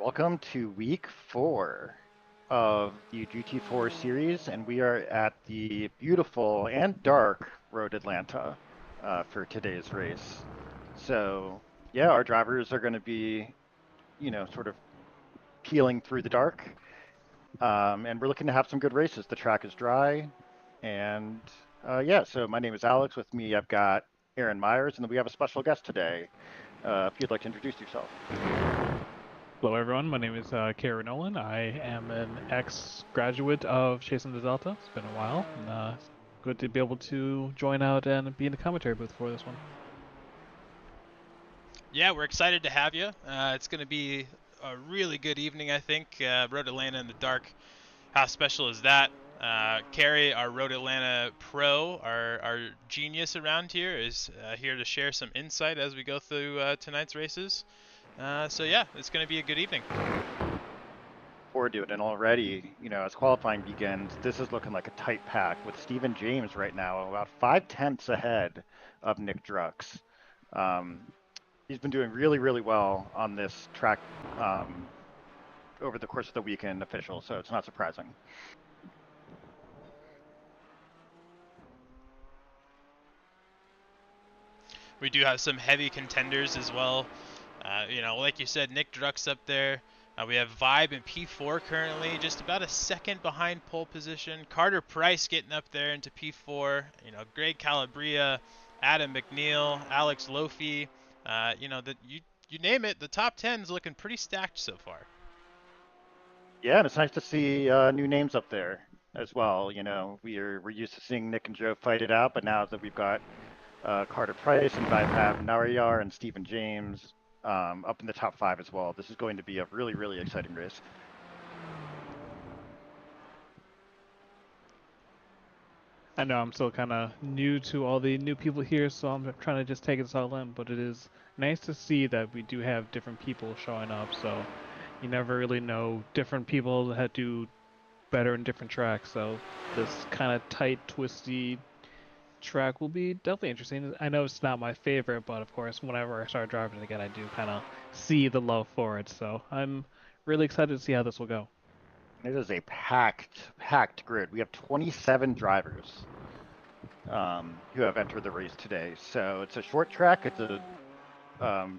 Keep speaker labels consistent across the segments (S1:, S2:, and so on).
S1: Welcome to week 4 of the GT4 series, and we are at the beautiful and dark Road Atlanta for today's race. So, yeah, our drivers are going to be, sort of peeling through the dark, and we're looking to have some good races. The track is dry, and yeah, so my name is Alex. With me, I've got Aaron Myers, and then we have a special guest today. If you'd like to introduce yourself.
S2: Hello, everyone. My name is Kara Nolan. I am an ex-graduate of Chasing the Delta. It's been a while, and it's good to be able to join out and be in the commentary booth for this one.
S3: Yeah, we're excited to have you. It's going to be a really good evening, I think. Road Atlanta in the dark. How special is that? Carrie, our Road Atlanta pro, our genius around here, is here to share some insight as we go through tonight's races. So yeah, it's going to be a good evening.
S1: Forward to it. And already, as qualifying begins, this is looking like a tight pack with Stephen James right now about 5/10 ahead of Nick Drux. Um, he's been doing really, really well on this track over the course of the weekend official, so it's not surprising.
S3: We do have some heavy contenders as well. Like you said, Nick Drux up there. We have Vibe in P4 currently, just about a second behind pole position. Carter Price getting up there into P4. Greg Calabria, Adam McNeil, Alex Lofi. You name it, the top 10 is looking pretty stacked so far.
S1: Yeah, and it's nice to see new names up there as well. We're used to seeing Nick and Joe fight it out, but now that we've got Carter Price and Vaibhav Narayar and Stephen James up in the top 5 as well. This is going to be a really, really exciting race.
S2: I know I'm still kind of new to all the new people here, so I'm trying to just take this all in, but it is nice to see that we do have different people showing up, so you never really know different people that do better in different tracks, so this kind of tight, twisty track will be definitely interesting. I know it's not my favorite, but of course, whenever I start driving it again, I do kind of see the love for it. So I'm really excited to see how this will go.
S1: It is a packed grid. We have 27 drivers who have entered the race today. So it's a short track. It's a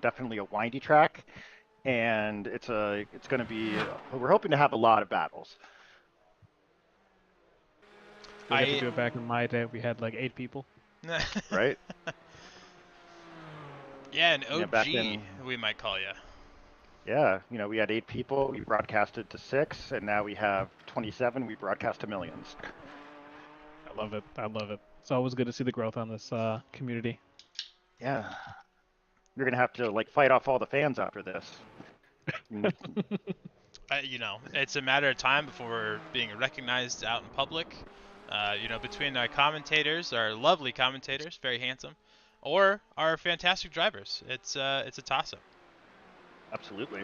S1: definitely a windy track, and it's going to be. We're hoping to have a lot of battles.
S2: We got to
S3: I
S2: do it back in my day. We had like 8 people.
S1: Right?
S3: Yeah, an
S1: Back
S3: OG,
S1: in
S3: we might call you.
S1: yeah, we had 8 people. We broadcasted to 6, and now we have 27. We broadcast to millions.
S2: I love it. I love it. It's always good to see the growth on this community.
S1: Yeah, you're gonna have to like fight off all the fans after this. Mm.
S3: It's a matter of time before we're being recognized out in public. Between our commentators, our lovely commentators, very handsome, or our fantastic drivers. It's a toss-up.
S1: Absolutely.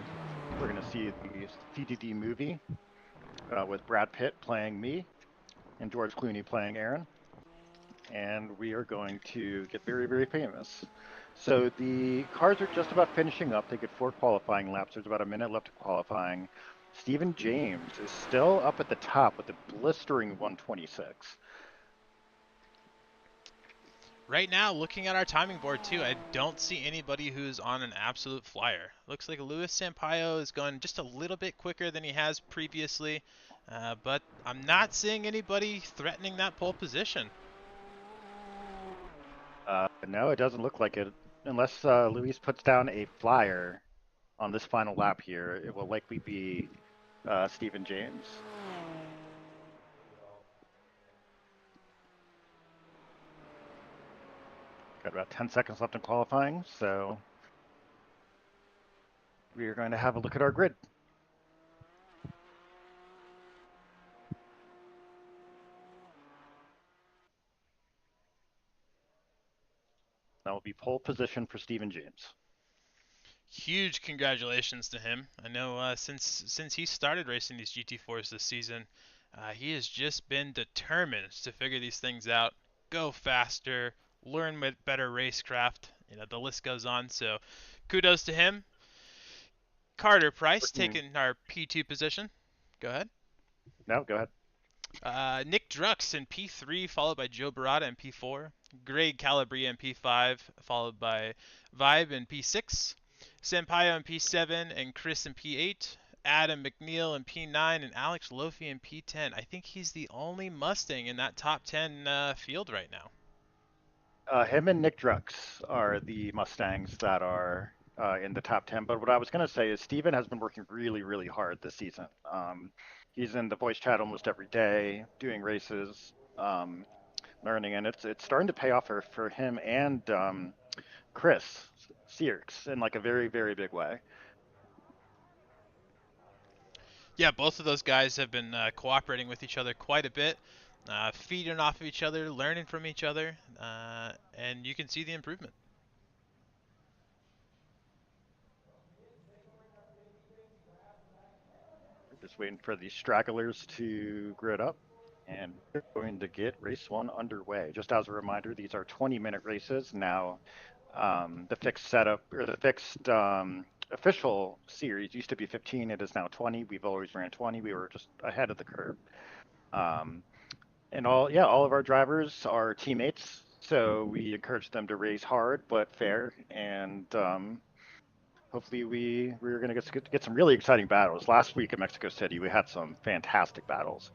S1: We're gonna see the CDD movie with Brad Pitt playing me and George Clooney playing Aaron, and we are going to get very, very famous. So the cars are just about finishing up. They get 4 qualifying laps. There's about a minute left of qualifying. Stephen James is still up at the top with a blistering 126.
S3: Right now, looking at our timing board too, I don't see anybody who's on an absolute flyer. Looks like Luis Sampaio is going just a little bit quicker than he has previously, but I'm not seeing anybody threatening that pole position.
S1: No, it doesn't look like it. Unless Luis puts down a flyer on this final lap here, it will likely be Stephen James. Got about 10 seconds left in qualifying, so we are going to have a look at our grid. That will be pole position for Stephen James.
S3: Huge congratulations to him. I know since he started racing these GT4s this season, he has just been determined to figure these things out, go faster, learn better racecraft. The list goes on. So, kudos to him. Carter Price
S1: Working-
S3: taking our P2 position. Go ahead.
S1: No, go ahead.
S3: Nick Drux in P3, followed by Joe Barata in P4. Greg Calabria in P5, followed by Vibe in P6. Sampaio in P7 and Chris in P8. Adam McNeil in P9 and Alex Lofi in P10. I think he's the only Mustang in that top 10 field right now.
S1: Him and Nick Drux are the Mustangs that are in the top 10. But what I was going to say is Steven has been working really, really hard this season. He's in the voice chat almost every day, doing races, learning, and it's starting to pay off for him and Chris Searks in like a very, very big way.
S3: Yeah, both of those guys have been cooperating with each other quite a bit, feeding off of each other, learning from each other, and you can see the improvement.
S1: Just waiting for the stragglers to grid up, and we're going to get race 1 underway. Just as a reminder, these are 20-minute races. Now, the fixed setup, or the fixed official series used to be 15, it is now 20. We've always ran 20. We were just ahead of the curve. And all of our drivers are teammates, so we encourage them to race hard but fair, and hopefully we're going to get some really exciting battles. Last week in Mexico City, we had some fantastic battles.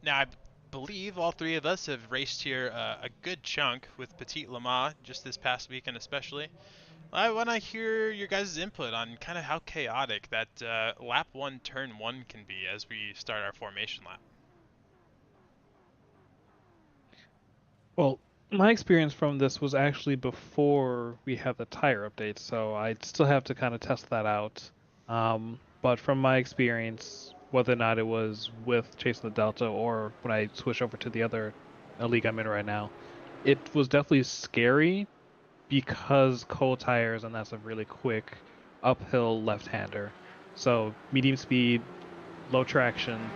S3: Now, I believe all three of us have raced here a good chunk with Petit Le Mans just this past weekend especially. I want to hear your guys' input on kind of how chaotic that lap 1, turn 1 can be as we start our formation lap.
S2: Well, my experience from this was actually before we had the tire update, so I still have to kind of test that out. But from my experience, whether or not it was with Chasing the Delta or when I switched over to the other league I'm in right now, it was definitely scary because cold tires, and that's a really quick uphill left-hander. So medium speed, low traction,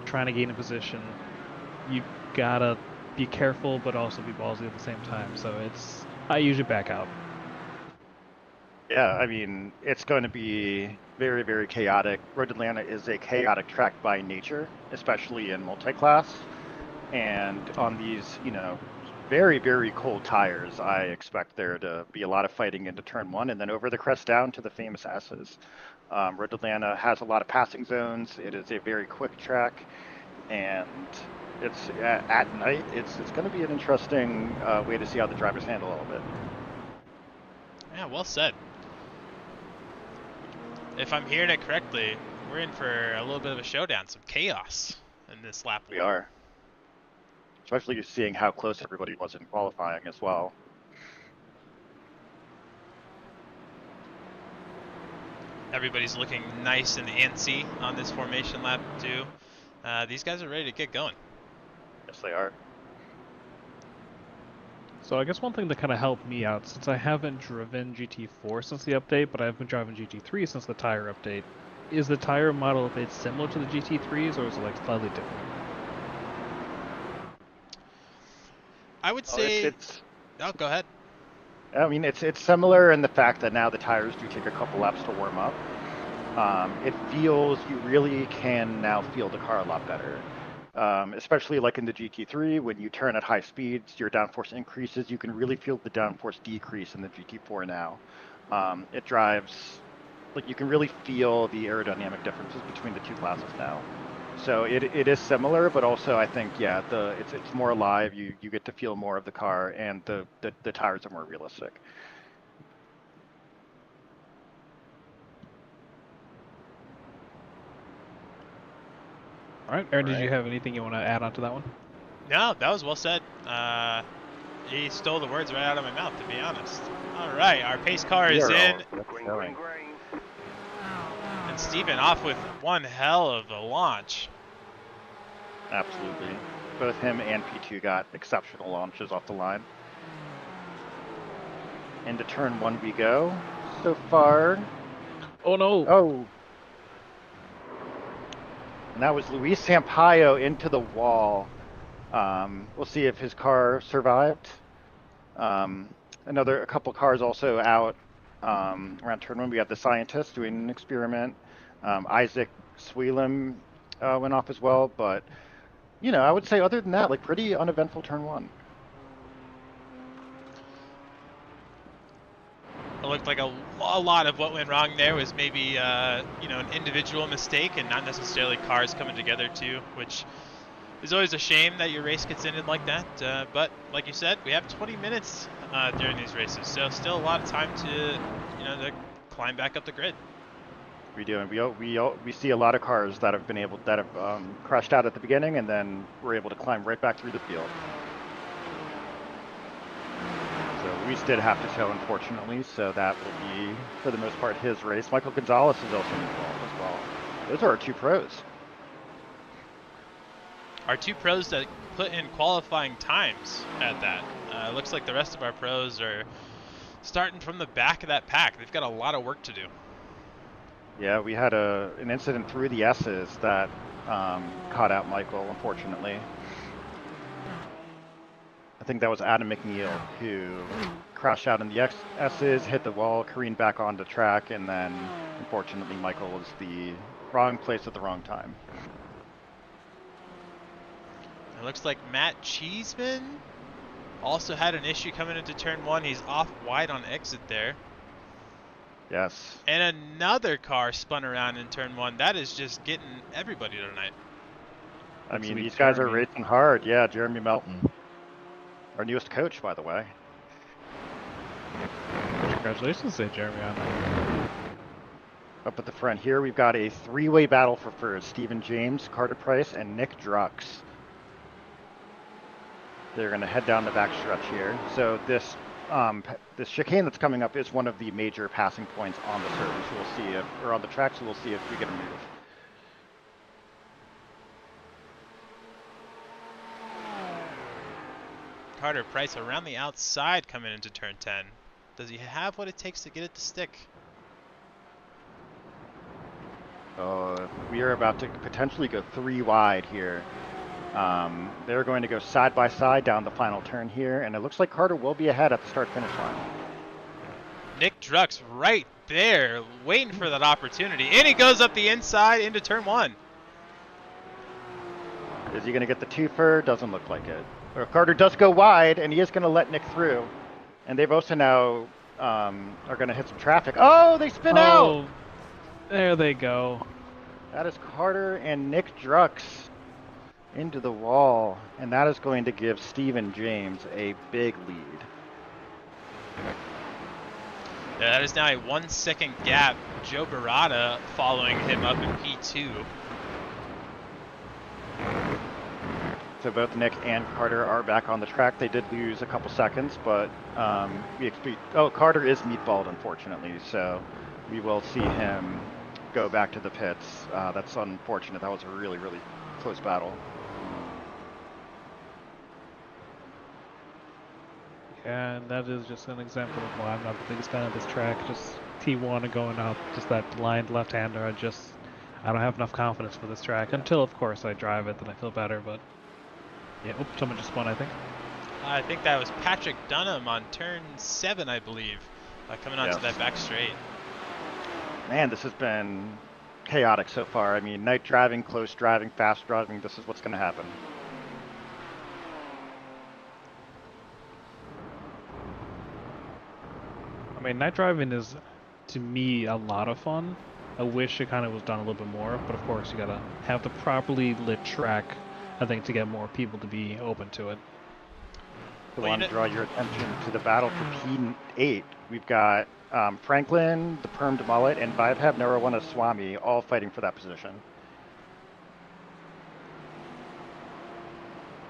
S2: trying to gain a position, you gotta be careful but also be ballsy at the same time. So I usually back out.
S1: Yeah, I mean, it's going to be very, very chaotic. Road Atlanta is a chaotic track by nature, especially in multi-class. And on these, very, very cold tires, I expect there to be a lot of fighting into turn 1 and then over the crest down to the famous S's. Road Atlanta has a lot of passing zones. It is a very quick track, and it's at night. It's going to be an interesting way to see how the drivers handle a little bit.
S3: Yeah, well said. If I'm hearing it correctly, we're in for a little bit of a showdown, some chaos in this lap.
S1: We are. Especially seeing how close everybody was in qualifying as well.
S3: Everybody's looking nice and antsy on this formation lap too. These guys are ready to get going.
S1: Yes, they are.
S2: So I guess one thing that kind of helped me out, since I haven't driven GT4 since the update, but I've been driving GT3 since the tire update, is the tire model update similar to the GT3s, or is it like slightly different?
S3: I would say...
S1: Oh,
S3: go ahead.
S1: I mean, it's similar in the fact that now the tires do take a couple laps to warm up. It feels you really can now feel the car a lot better. Especially like in the GT3, when you turn at high speeds, your downforce increases. You can really feel the downforce decrease in the GT4 now. It drives, like you can really feel the aerodynamic differences between the two classes now. So it is similar, but also I think, yeah, it's more alive. You get to feel more of the car, and the tires are more realistic.
S2: All right, Aaron, did you have anything you want to add on to that one?
S3: No, that was well said. He stole the words right out of my mouth, to be honest. All right, our pace car is in. And Steven off with one hell of a launch.
S1: Absolutely. Both him and P2 got exceptional launches off the line. Into turn 1 we go. So far.
S2: Oh no!
S1: Oh! And that was Luis Sampaio into the wall. We'll see if his car survived. And a couple cars also out around turn 1. We got the scientist doing an experiment. Isaac Swelem went off as well, but I would say other than that, like pretty uneventful turn 1.
S3: It looked like a lot of what went wrong there was maybe an individual mistake and not necessarily cars coming together too, which is always a shame that your race gets ended like that. But like you said, we have 20 minutes during these races, so still a lot of time to to climb back up the grid.
S1: We do, and we see a lot of cars that have crashed out at the beginning, and then we're able to climb right back through the field. So Luis did have to tow, unfortunately, so that will be, for the most part, his race. Michael Gonzalez is also involved as well. Those are our 2 pros.
S3: Our 2 pros that put in qualifying times at that. Looks like the rest of our pros are starting from the back of that pack. They've got a lot of work to do.
S1: Yeah, we had an incident through the S's that caught out Michael, unfortunately. I think that was Adam McNeil who crashed out in the S's, hit the wall, careened back onto track, and then unfortunately Michael was the wrong place at the wrong time.
S3: It looks like Matt Cheeseman also had an issue coming into turn 1. He's off wide on exit there.
S1: Yes.
S3: And another car spun around in turn 1. That is just getting everybody tonight.
S1: I mean, these guys are racing hard. Yeah, Jeremy Melton. Our newest coach, by the way.
S2: Congratulations to Jeremy on that.
S1: Up at the front here, we've got a 3-way battle for first. Stephen James, Carter Price, and Nick Drux. They're going to head down the back stretch here. So this chicane that's coming up is one of the major passing points on the circuit. So we'll see or on the track, so we'll see if we get a move.
S3: Carter Price around the outside coming into turn 10. Does he have what it takes to get it to stick?
S1: We are about to potentially go 3 wide here. They're going to go side by side down the final turn here, and it looks like Carter will be ahead at the start-finish line.
S3: Nick Drux right there, waiting for that opportunity, and he goes up the inside into turn 1.
S1: Is he going to get the twofer? Doesn't look like it. Or Carter does go wide, and he is going to let Nick through. And they've also now are going to hit some traffic. Oh, they spin out!
S2: There they go.
S1: That is Carter and Nick Drux into the wall, and that is going to give Stephen James a big lead.
S3: Yeah, that is now a 1-second gap. Joe Barada following him up in P2.
S1: So both Nick and Carter are back on the track. They did lose a couple seconds, but Carter is meatballed, unfortunately, so we will see him go back to the pits. That's unfortunate. That was a really, really close battle.
S2: Yeah, and that is just an example of why I'm not the biggest fan of this track. Just T1 and going up, just that blind left-hander. I don't have enough confidence for this track until, of course, I drive it, then I feel better, but yeah, someone just spun, I think.
S3: I think that was Patrick Dunham on turn 7, I believe, coming onto that back straight.
S1: Man, this has been chaotic so far. I mean, night driving, close driving, fast driving, this is what's going to happen.
S2: I mean, night driving is, to me, a lot of fun. I wish it kind of was done a little bit more, but of course you got to have the properly lit track, I think, to get more people to be open to it.
S1: I want to draw your attention to the battle for P8. We've got Franklin, the Permed Mullet, and Vaibhav Narawana Swami all fighting for that position.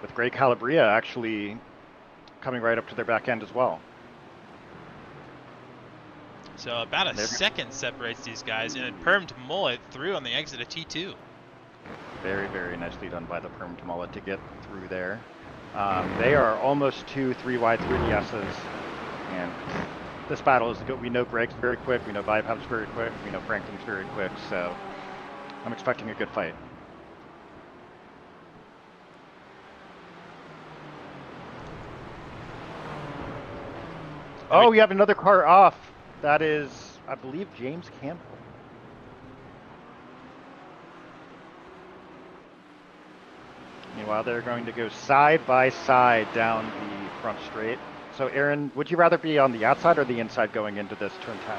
S1: With Greg Calabria actually coming right up to their back end as well.
S3: So about a second separates these guys, and Permed Mullet through on the exit of T2.
S1: Very, very nicely done by the Permed Mullet to get through there. They are almost 2-3 wide through the S's, and this battle is good. We know Greg's very quick, we know Vaibhav's very quick, we know Franklin's very quick, so I'm expecting a good fight. Oh, we have another car off. That is, I believe, James Campbell. Meanwhile, they're going to go side by side down the front straight. So, Aaron, would you rather be on the outside or the inside going into this turn 10?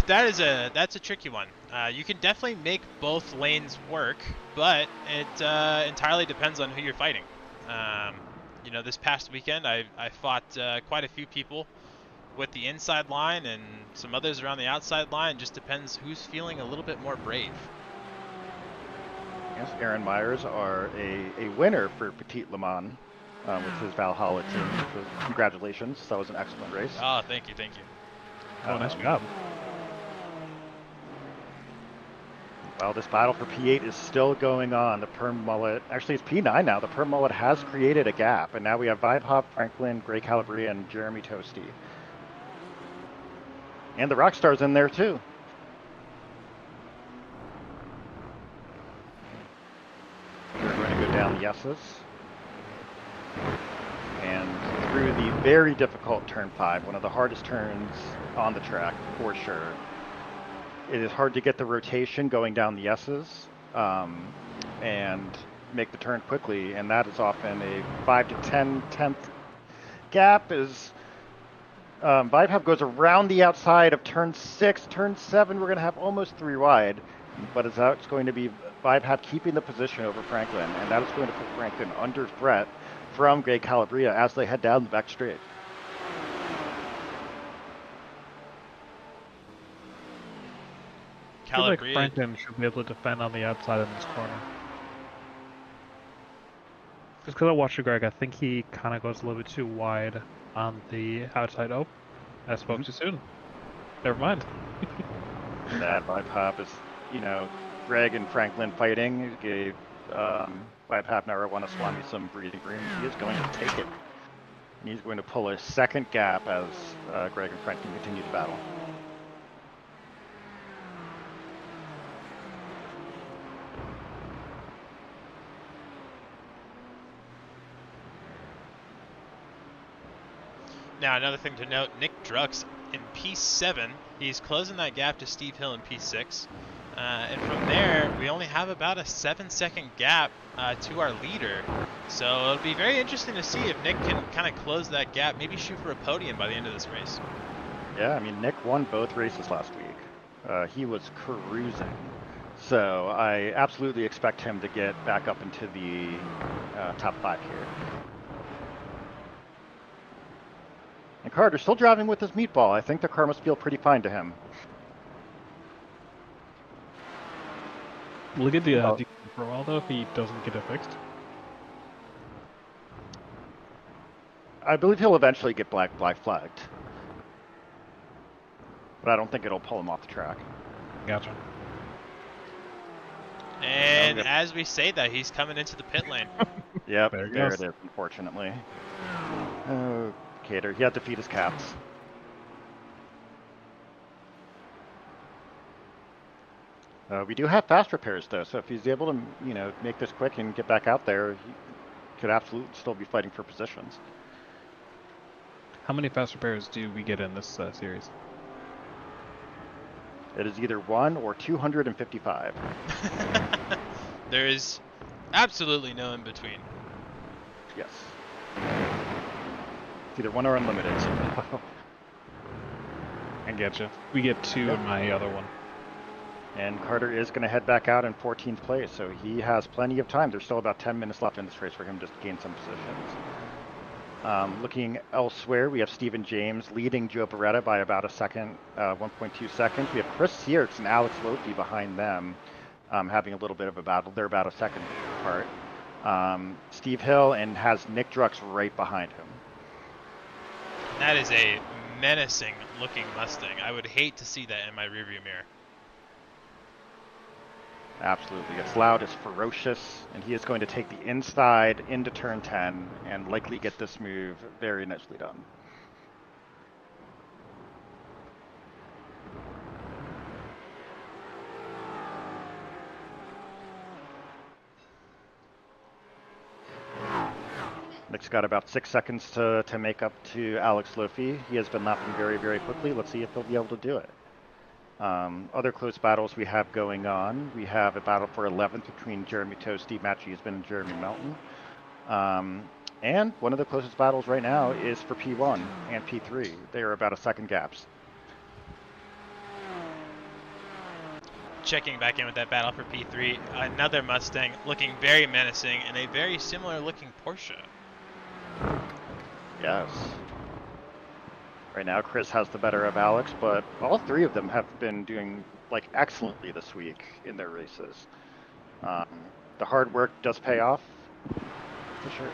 S3: That's a tricky one. You can definitely make both lanes work, but it entirely depends on who you're fighting. You know, this past weekend I fought quite a few people with the inside line and some others around the outside line. Just depends who's feeling a little bit more brave.
S1: Yes, Aaron Myers are a winner for Petit Le Mans with his Valhalla team. So congratulations. That was an excellent race.
S3: Oh, thank you, thank you.
S2: Oh, nice job.
S1: Well, this battle for P8 is still going on. The Perm Mullet, actually it's P9 now. The Perm Mullet has created a gap, and now we have Vibe Hop, Franklin, Grey Calabria, and Jeremy Toasty. And the Rockstar's in there too. We're going to go down the S's. And through the very difficult turn 5, one of the hardest turns on the track for sure. It is hard to get the rotation going down the S's and make the turn quickly, and that is often a 5 to 10th gap. As Vibe Hub goes around the outside of turn 6, turn 7, we're going to have almost 3 wide, but it's going to be Vibe Hub keeping the position over Franklin, and that is going to put Franklin under threat from Grey Calabria as they head down the back straight.
S2: I feel like Franklin should be able to defend on the outside in this corner. Just because I watched Greg, I think he kind of goes a little bit too wide on the outside. Oh, I spoke too soon. Never mind.
S1: That Vibe Hop is, you know, Greg and Franklin fighting. Gave Vibe Hop Narrawanaswamy some breathing room. He is going to take it. And he's going to pull a second gap as Greg and Franklin continue to battle.
S3: Now, another thing to note, Nick Drux in P7, he's closing that gap to Steve Hill in P6. And from there, we only have about a 7-second gap to our leader. So it'll be very interesting to see if Nick can kind of close that gap, maybe shoot for a podium by the end of this race.
S1: Yeah, I mean, Nick won both races last week. He was cruising. So I absolutely expect him to get back up into the top 5 here. And Carter still driving with his meatball. I think the car must feel pretty fine to him.
S2: Look at the for a while though if he doesn't get it fixed.
S1: I believe he'll eventually get black flagged. But I don't think it'll pull him off the track.
S2: Gotcha.
S3: And as we say that, he's coming into the pit lane.
S1: Yep, there it is, unfortunately. Oh, Cater, he had to feed his cats. We do have fast repairs though, so if he's able to, you know, make this quick and get back out there, he could absolutely still be fighting for positions.
S2: How many fast repairs do we get in this series?
S1: It is either 1 or 255.
S3: There is absolutely no in between.
S1: Yes. It's either 1 or unlimited.
S2: I getcha. We get 2 in my other one.
S1: And Carter is going to head back out in 14th place, so he has plenty of time. There's still about 10 minutes left in this race for him to gain some positions. Looking elsewhere, we have Stephen James leading Joe Beretta by about a second, 1.2 seconds. We have Chris Siertz and Alex Loki behind them, having a little bit of a battle. They're about a second apart. Steve Hill and has Nick Drux right behind him.
S3: That is a menacing looking Mustang. I would hate to see that in my rearview mirror.
S1: Absolutely. It's loud, it's ferocious, and he is going to take the inside into turn 10 and likely get this move very nicely done. Nick's got about 6 seconds to make up to Alex Lofi. He has been lapping very, very quickly. Let's see if he'll be able to do it. Other close battles we have going on. We have a battle for 11th between Jeremy Toasty, Matt Cheeseman, and Jeremy Melton. And one of the closest battles right now is for P1 and P3. They are about a second gaps.
S3: Checking back in with that battle for P3, another Mustang looking very menacing and a very similar looking Porsche.
S1: Yes. Right now, Chris has the better of Alex, but all three of them have been doing like excellently this week in their races. The hard work does pay off, for sure.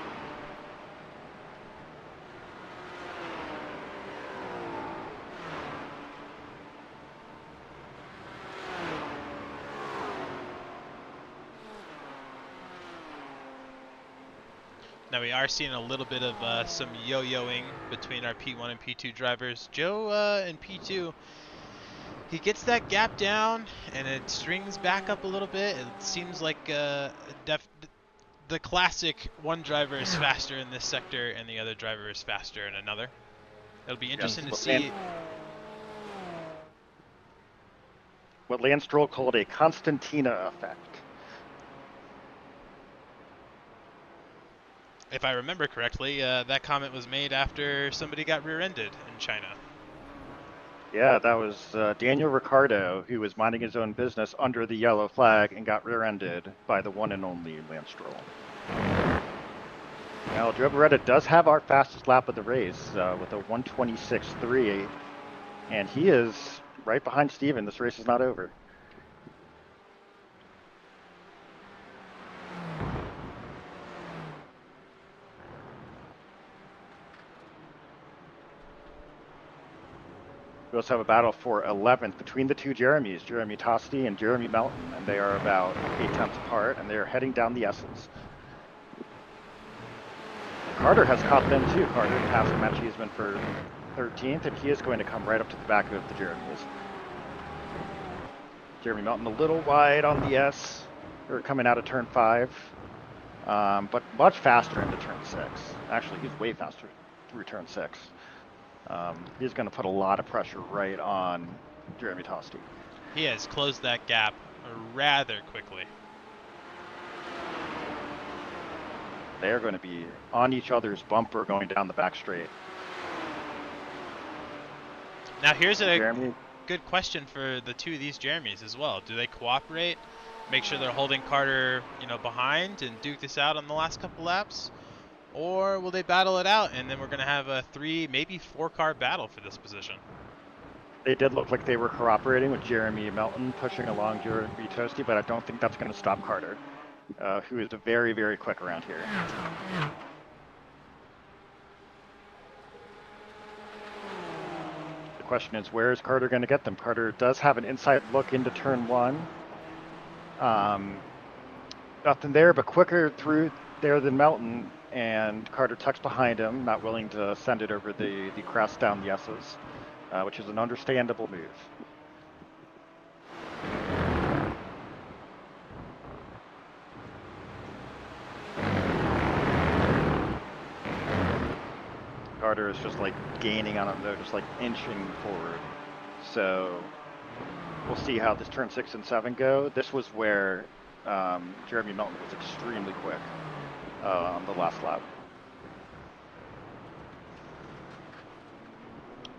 S3: Now we are seeing a little bit of some yo-yoing between our P1 and P2 drivers. Joe in P2, he gets that gap down and it strings back up a little bit. It seems like the classic one driver is faster in this sector and the other driver is faster in another. It'll be interesting to see.
S1: What Lance Stroll called a Constantina effect.
S3: If I remember correctly, that comment was made after somebody got rear-ended in China.
S1: Yeah, that was Daniel Ricciardo, who was minding his own business under the yellow flag and got rear-ended by the one and only Lance Stroll. Now, Joe Beretta does have our fastest lap of the race with a 1:26.3, and he is right behind Steven. This race is not over. We also have a battle for 11th between the two Jeremys, Jeremy Tosti and Jeremy Melton, and they are about 8 tenths apart, and they are heading down the S's. Carter has caught them too. Carter passed Matt Cheeseman for 13th, and he is going to come right up to the back of the Jeremys. Jeremy Melton a little wide on the S, or coming out of turn 5, but much faster into turn 6. Actually, he's way faster through turn 6. He's going to put a lot of pressure right on Jeremy Tosti.
S3: He has closed that gap rather quickly.
S1: They are going to be on each other's bumper going down the back straight.
S3: Now here's a good question for the two of these Jeremys as well. Do they cooperate, make sure they're holding Carter, behind and duke this out on the last couple laps? Or will they battle it out, and then we're going to have a 3, maybe 4-car battle for this position?
S1: They did look like they were cooperating with Jeremy Melton pushing along Jeremy Toasty, but I don't think that's going to stop Carter, who is very, very quick around here. The question is, where is Carter going to get them? Carter does have an inside look into turn 1. Nothing there, but quicker through there than Melton. And Carter tucks behind him, not willing to send it over the crest down the S's, which is an understandable move. Carter is just like gaining on him though, just like inching forward. So we'll see how this turn 6 and 7 go. This was where Jeremy Melton was extremely quick. On the last lap.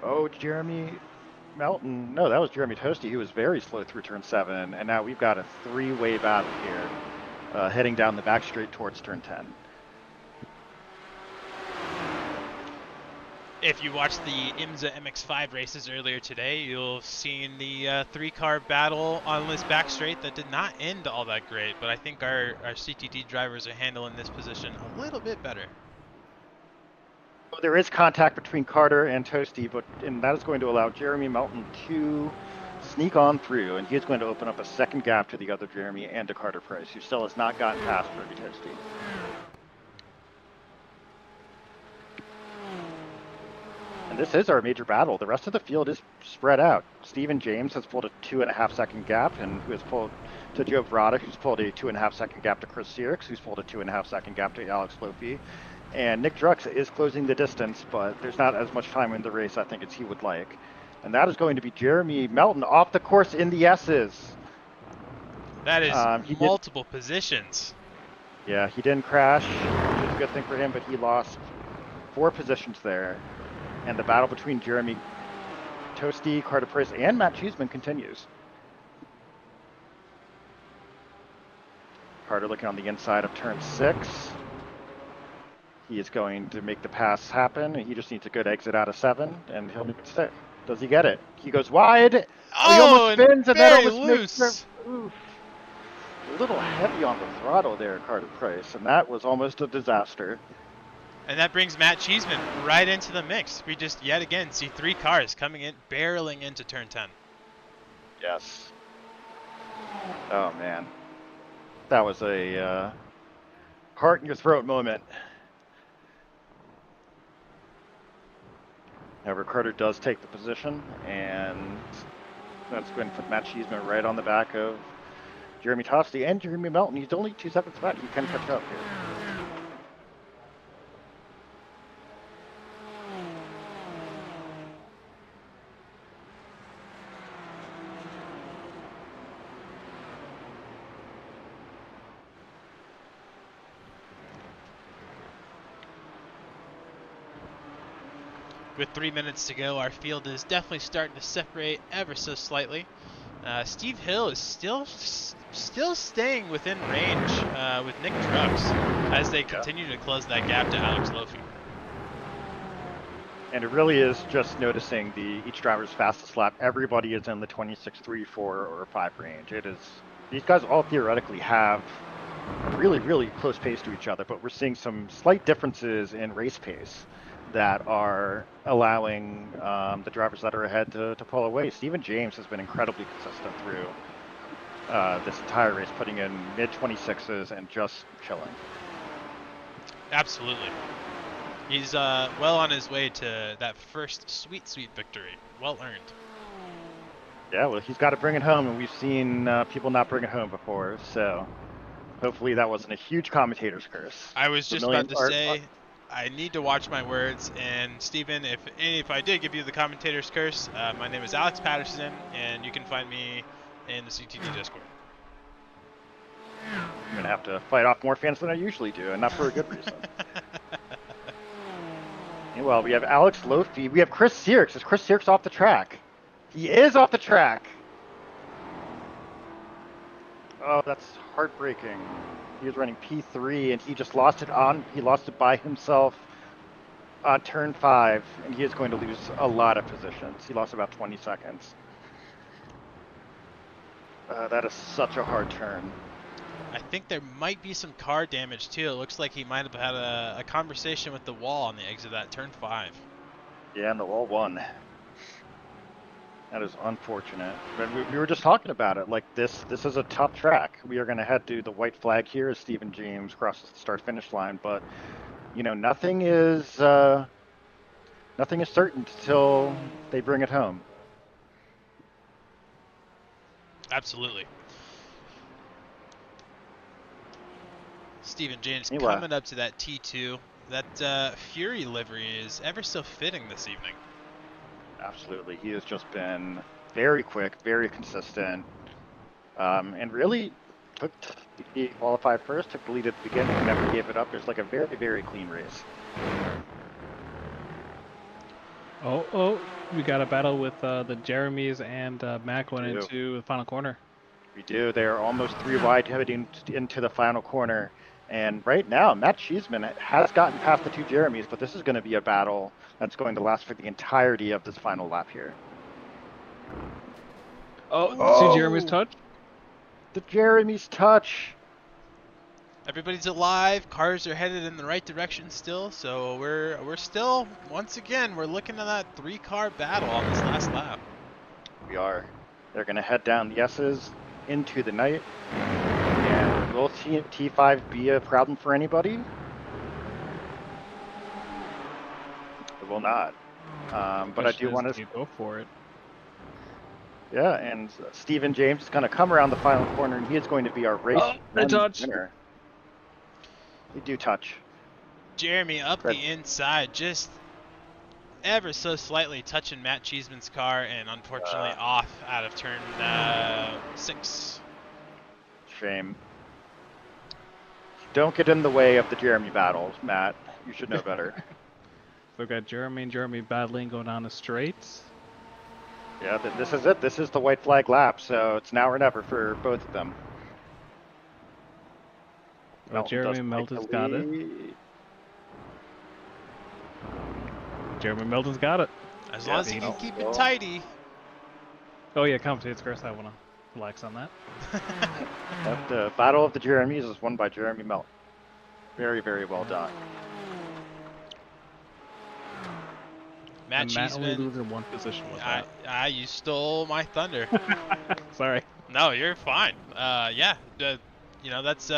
S1: Oh, Jeremy Melton. No, that was Jeremy Toasty. He was very slow through turn 7, and now we've got a 3-way battle here, heading down the back straight towards turn 10.
S3: If you watched the IMSA MX5 races earlier today, you'll have seen the 3-car battle on this back straight that did not end all that great, but I think our CTT drivers are handling this position a little bit better.
S1: Well, there is contact between Carter and Toasty, and that is going to allow Jeremy Melton to sneak on through, and he is going to open up a second gap to the other Jeremy and to Carter Price, who still has not gotten past Jeremy Toasty. And this is our major battle. The rest of the field is spread out. Stephen James has pulled a 2.5-second gap, and who has pulled to Joe Verada, who's pulled a 2.5-second gap to Chris Sierks, who's pulled a 2.5-second gap to Alex Lofi. And Nick Drux is closing the distance, but there's not as much time in the race, I think, as he would like. And that is going to be Jeremy Melton off the course in the S's.
S3: That is multiple positions.
S1: Yeah, he didn't crash, which is a good thing for him, but he lost 4 positions there. And the battle between Jeremy Toasty, Carter Price, and Matt Cheeseman continues. Carter looking on the inside of turn 6. He is going to make the pass happen. He just needs a good exit out of 7, and he'll make it stick. Does he get it? He goes wide. Oh, he almost spins, and that almost
S3: loose.
S1: makes a little heavy on the throttle there, Carter Price, and that was almost a disaster.
S3: And that brings Matt Cheeseman right into the mix. We just yet again see 3 cars coming in, barreling into turn 10.
S1: Yes. Oh man, that was a heart in your throat moment. However, Carter does take the position, and that's going to put Matt Cheeseman right on the back of Jeremy Tosti and Jeremy Melton. He's only 2 seconds back. He can catch up here.
S3: With 3 minutes to go, our field is definitely starting to separate ever so slightly. Steve Hill is still staying within range with Nick Drux as they continue to close that gap to Alex Lofi.
S1: And it really is just noticing each driver's fastest lap. Everybody is in the 26.3, 4, or 5 range. It is, these guys all theoretically have a really, really close pace to each other, but we're seeing some slight differences in race pace that are allowing the drivers that are ahead to pull away. Stephen James has been incredibly consistent through this entire race, putting in mid-26s and just chilling.
S3: Absolutely. He's well on his way to that first sweet victory. Well earned.
S1: Yeah, well, he's got to bring it home, and we've seen people not bring it home before, so hopefully that wasn't a huge commentator's curse.
S3: I was just about to say, I need to watch my words, and Stephen, if I did give you the commentator's curse, my name is Alex Patterson, and you can find me in the CTD Discord.
S1: I'm going to have to fight off more fans than I usually do, and not for a good reason. Well, we have Alex Lofi. We have Chris Sierks. Is Chris Sierks off the track? He is off the track. Oh, that's heartbreaking. He was running P3, and he just lost it he lost it by himself on turn 5, and he is going to lose a lot of positions. He lost about 20 seconds. That is such a hard turn.
S3: I think there might be some car damage too. It looks like he might have had a conversation with the wall on the exit of that turn 5.
S1: Yeah, and the wall won. That is unfortunate. But we were just talking about it. Like this is a tough track. We are going to head to the white flag here as Stephen James crosses the start-finish line. But you know, nothing is certain until they bring it home.
S3: Absolutely. Stephen James coming up to that T2. That Fury livery is ever so fitting this evening.
S1: Absolutely. He has just been very quick, very consistent, and really he qualified first, took the lead at the beginning, and never gave it up. There's like a very, very clean race.
S2: Oh, we got a battle with the Jeremys and Mac going into the final corner.
S1: We do. They are almost 3 wide heading into the final corner. And right now, Matt Cheeseman has gotten past the 2 Jeremys, but this is going to be a battle that's going to last for the entirety of this final lap here.
S2: See Jeremy's touch?
S1: The Jeremy's touch.
S3: Everybody's alive. Cars are headed in the right direction still, so we're still, once again, we're looking at that 3-car battle on this last lap.
S1: We are. They're going to head down the S's into the night. And will T5 be a problem for anybody? It will not. But I do want to
S2: go for it.
S1: Yeah, and Stephen James is going to come around the final corner, and he is going to be our race
S2: they
S1: 1
S2: touched.
S1: winner. They do touch.
S3: Jeremy up
S1: Red.
S3: the inside, just ever so slightly touching Matt Cheeseman's car, and unfortunately off out of turn 6.
S1: Shame. Don't get in the way of the Jeremy battles, Matt. You should know better.
S2: So we've got Jeremy and Jeremy battling going down the straights.
S1: Yeah, this is it. This is the white flag lap, so it's now or never for both of them.
S2: Well, Jeremy Melton's got it. Jeremy Melton's got it.
S3: As long as he can keep it tidy.
S2: Oh yeah, commentators first. I want to relax on that.
S1: The Battle of the Jeremys is won by Jeremy Melton. Very, very well done.
S3: Matt
S2: only
S3: Cheeseman.
S2: loses one position with that.
S3: You stole my thunder.
S2: Sorry.
S3: No, you're fine. Yeah, that's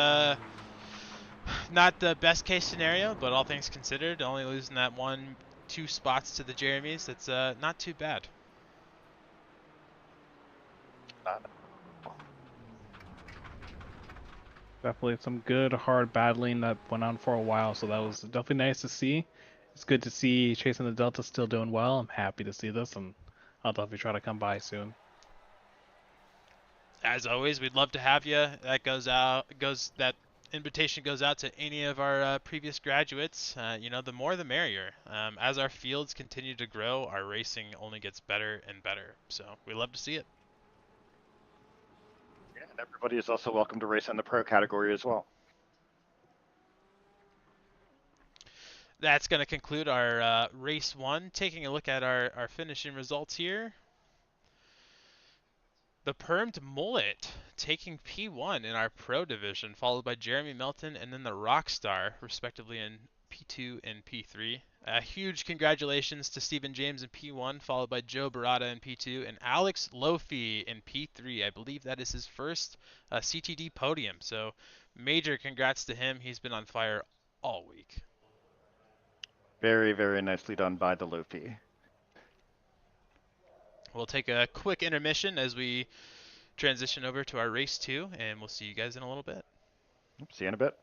S3: not the best case scenario, but all things considered, only losing that 1-2 spots to the Jeremys, that's not too bad.
S2: Definitely some good, hard battling that went on for a while, so that was definitely nice to see. It's good to see Chasing the Delta still doing well. I'm happy to see this, and I'll definitely try to come by soon.
S3: As always, we'd love to have you. That invitation goes out to any of our previous graduates. The more the merrier. As our fields continue to grow, our racing only gets better and better. So we love to see it.
S1: Yeah, and everybody is also welcome to race in the pro category as well.
S3: That's going to conclude our race 1. Taking a look at our finishing results here. The Permed Mullet taking P1 in our Pro Division, followed by Jeremy Melton and then the Rockstar, respectively, in P2 and P3. Huge congratulations to Stephen James in P1, followed by Joe Barada in P2, and Alex Lofi in P3. I believe that is his first CTD podium, so major congrats to him. He's been on fire all week.
S1: Very, very nicely done by the Luffy.
S3: We'll take a quick intermission as we transition over to our race 2, and we'll see you guys in a little bit.
S1: See you in a bit.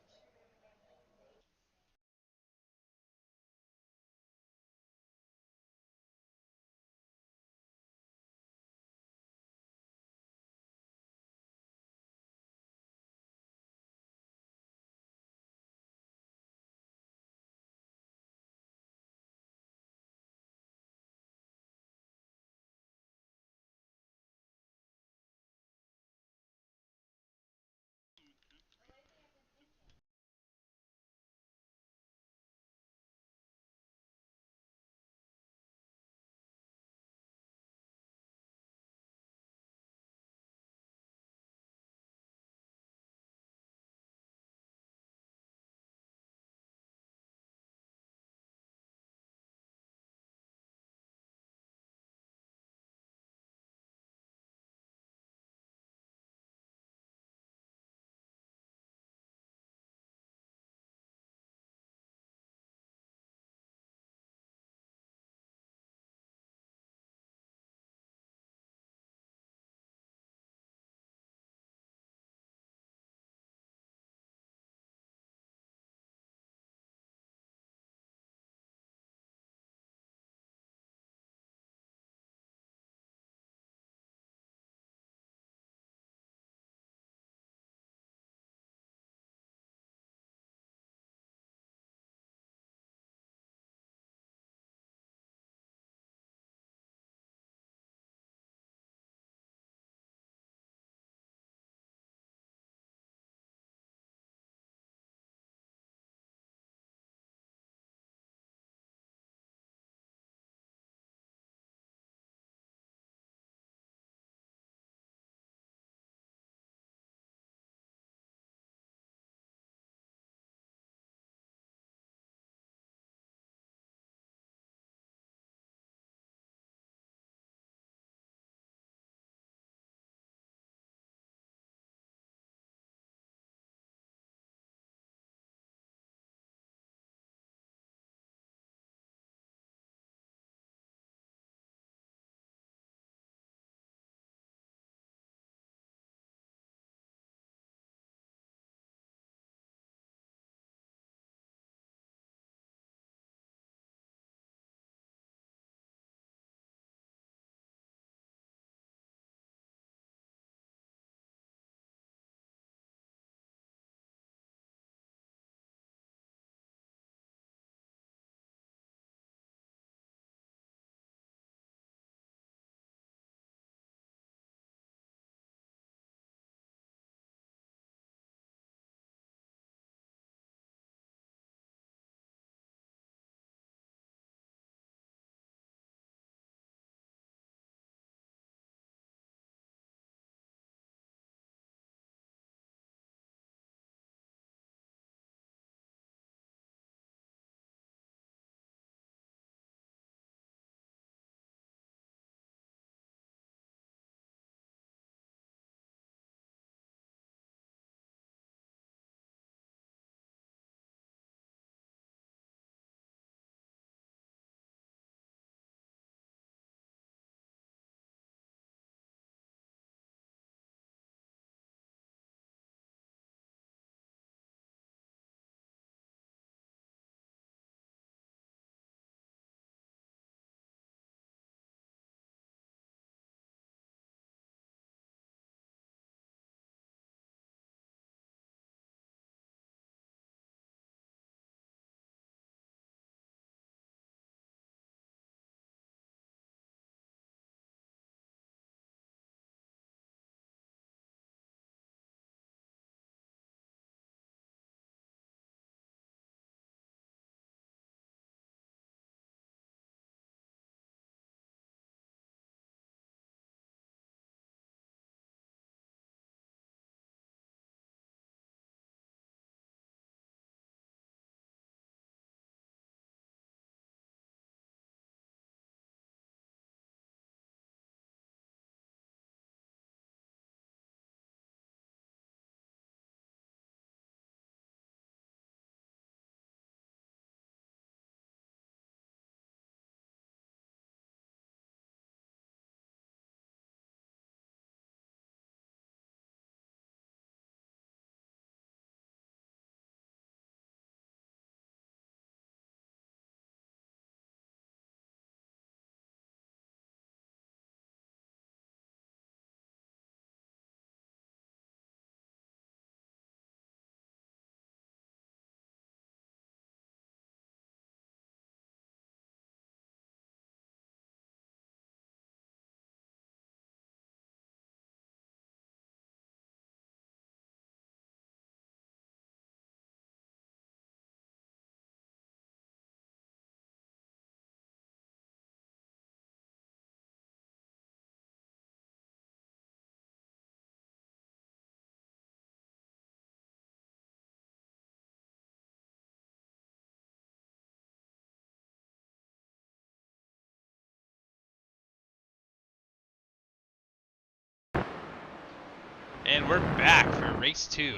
S3: And we're back for race 2.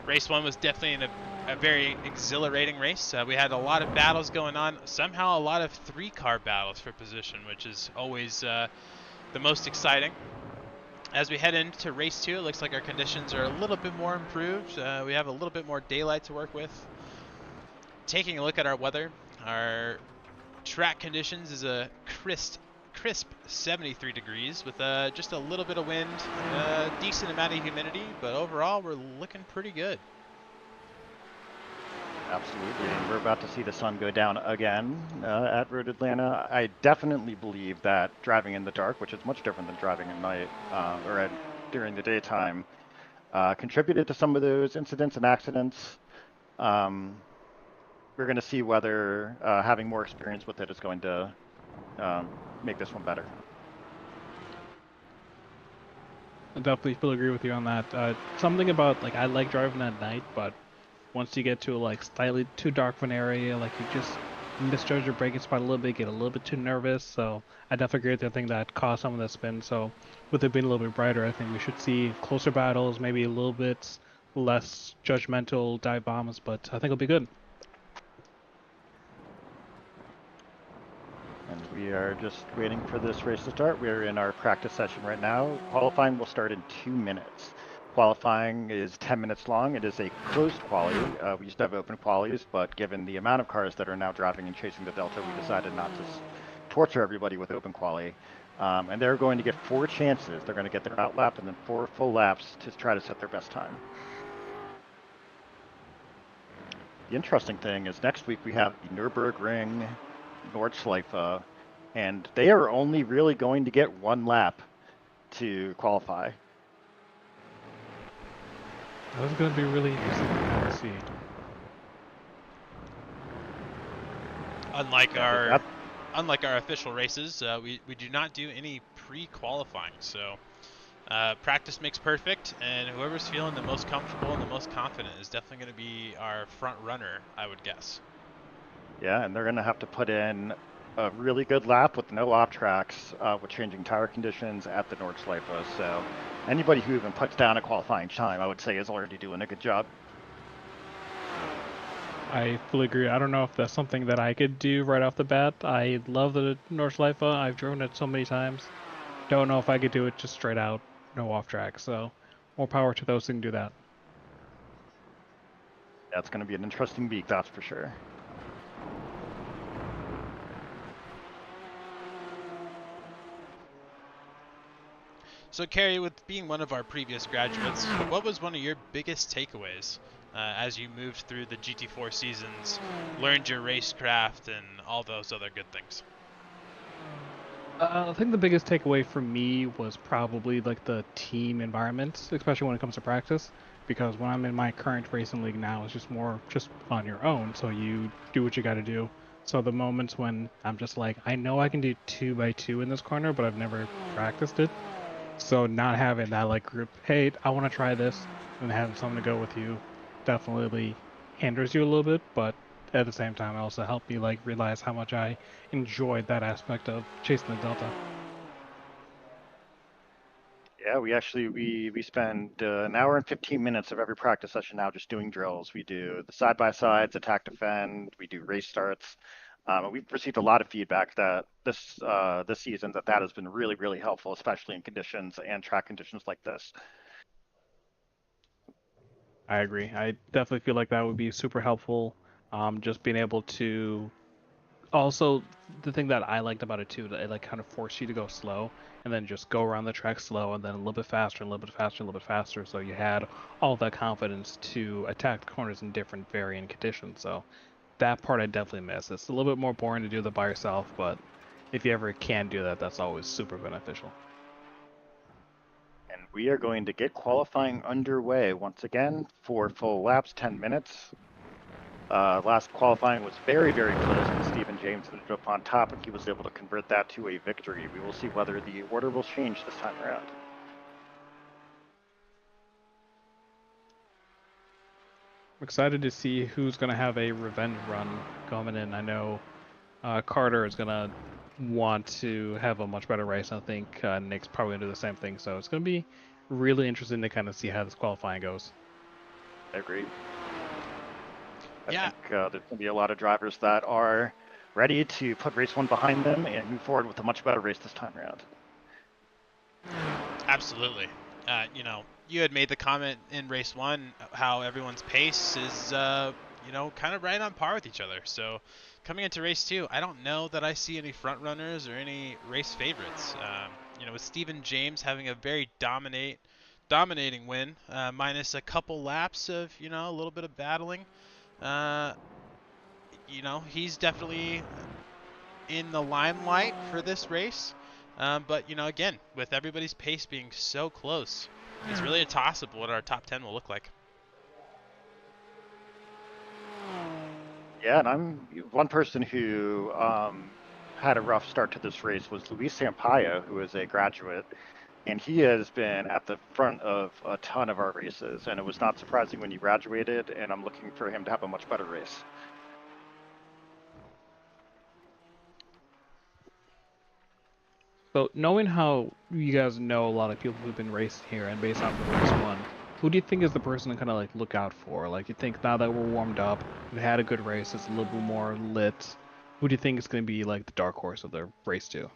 S3: Race 1 was definitely a very exhilarating race. We had a lot of battles going on. Somehow a lot of 3-car battles for position, which is always the most exciting. As we head into race 2, it looks like our conditions are a little bit more improved. We have a little bit more daylight to work with. Taking a look at our weather, our track conditions is a crisp 73 degrees with just a little bit of wind, a decent amount of humidity, but overall we're looking pretty good.
S1: Absolutely, and we're about to see the sun go down again at Road Atlanta. I definitely believe that driving in the dark, which is much different than driving at night during the daytime, contributed to some of those incidents and accidents. We're going to see whether having more experience with it is going to make this one better.
S2: I definitely feel agree with you on that. Something about like I like driving at night, but once you get to like slightly too dark of an area, like you just misjudge your braking spot a little bit, get a little bit too nervous. So I definitely agree with you. I think that caused some of that spin. So with it being a little bit brighter, I think we should see closer battles, maybe a little bit less judgmental dive bombs, but I think it'll be good.
S1: And we are just waiting for this race to start. We're in our practice session right now. Qualifying will start in 2 minutes. Qualifying is 10 minutes long. It is a closed quali. We used to have open qualies, but given the amount of cars that are now driving and chasing the Delta, we decided not to torture everybody with open quali. And they're going to get 4 chances. They're going to get their out lap and then 4 full laps to try to set their best time. The interesting thing is next week we have the Nürburgring Nordschleife, and they are only really going to get 1 lap to qualify.
S2: That's going to be really interesting to see.
S3: Unlike our official races, we do not do any pre-qualifying, so practice makes perfect, and whoever's feeling the most comfortable and the most confident is definitely going to be our front runner, I would guess.
S1: Yeah, and they're going to have to put in a really good lap with no off tracks with changing tire conditions at the Nordschleife. So anybody who even puts down a qualifying time, I would say, is already doing a good job.
S2: I fully agree. I don't know if that's something that I could do right off the bat. I love the Nordschleife. I've driven it so many times. Don't know if I could do it just straight out, no off track. So more power to those who can do that.
S1: That's going to be an interesting week, that's for sure.
S3: So, Kerry, with being one of our previous graduates, what was one of your biggest takeaways as you moved through the GT4 seasons, learned your racecraft, and all those other good things?
S2: I think the biggest takeaway for me was probably like the team environment, especially when it comes to practice. Because when I'm in my current racing league now, it's just more just on your own. So you do what you got to do. So the moments when I'm just like, I know I can do 2x2 in this corner, but I've never practiced it. So not having that like group, hey, I want to try this, and having someone to go with you definitely hinders you a little bit, but at the same time, it also helped me like realize how much I enjoyed that aspect of chasing the Delta.
S1: Yeah, we spend an hour and 15 minutes of every practice session now just doing drills. We do the side-by-sides, attack defend, we do race starts. And we've received a lot of feedback that this season that has been really, really helpful, especially in conditions and track conditions like this.
S2: I agree. I definitely feel like that would be super helpful. Just being able to also the thing that I liked about it too, that it like kind of forced you to go slow and then just go around the track slow and then a little bit faster, a little bit faster, a little bit faster. So you had all that confidence to attack the corners in different varying conditions. So that part I definitely miss. It's a little bit more boring to do that by yourself, but if you ever can do that, that's always super beneficial.
S1: And we are going to get qualifying underway once again, 4 full laps, 10 minutes. Last qualifying was very, very close, and Stephen James ended up on top, and he was able to convert that to a victory. We will see whether the order will change this time around.
S2: I'm excited to see who's going to have a revenge run coming in. I know Carter is going to want to have a much better race. I think Nick's probably going to do the same thing. So it's going to be really interesting to kind of see how this qualifying goes.
S1: I agree. I
S3: Yeah.
S1: think there's going to be a lot of drivers that are ready to put race 1 behind them and move forward with a much better race this time around.
S3: Absolutely. You know, you had made the comment in race 1 how everyone's pace is, you know, kind of right on par with each other. So coming into race 2, I don't know that I see any front runners or any race favorites. You know, with Stephen James having a very dominating win, minus a couple laps of, you know, a little bit of battling. You know, he's definitely in the limelight for this race. But, you know, again, with everybody's pace being so close, it's really a toss-up what our top 10 will look like.
S1: Yeah, and I'm one person who had a rough start to this race was Luis Sampaio, who is a graduate, and he has been at the front of a ton of our races, and it was not surprising when he graduated, and I'm looking for him to have a much better race.
S2: So knowing how you guys know a lot of people who've been racing here and based off of race 1, who do you think is the person to kind of like look out for? Like you think now that we're warmed up, we've had a good race, it's a little bit more lit. Who do you think is going to be like the dark horse of the race 2?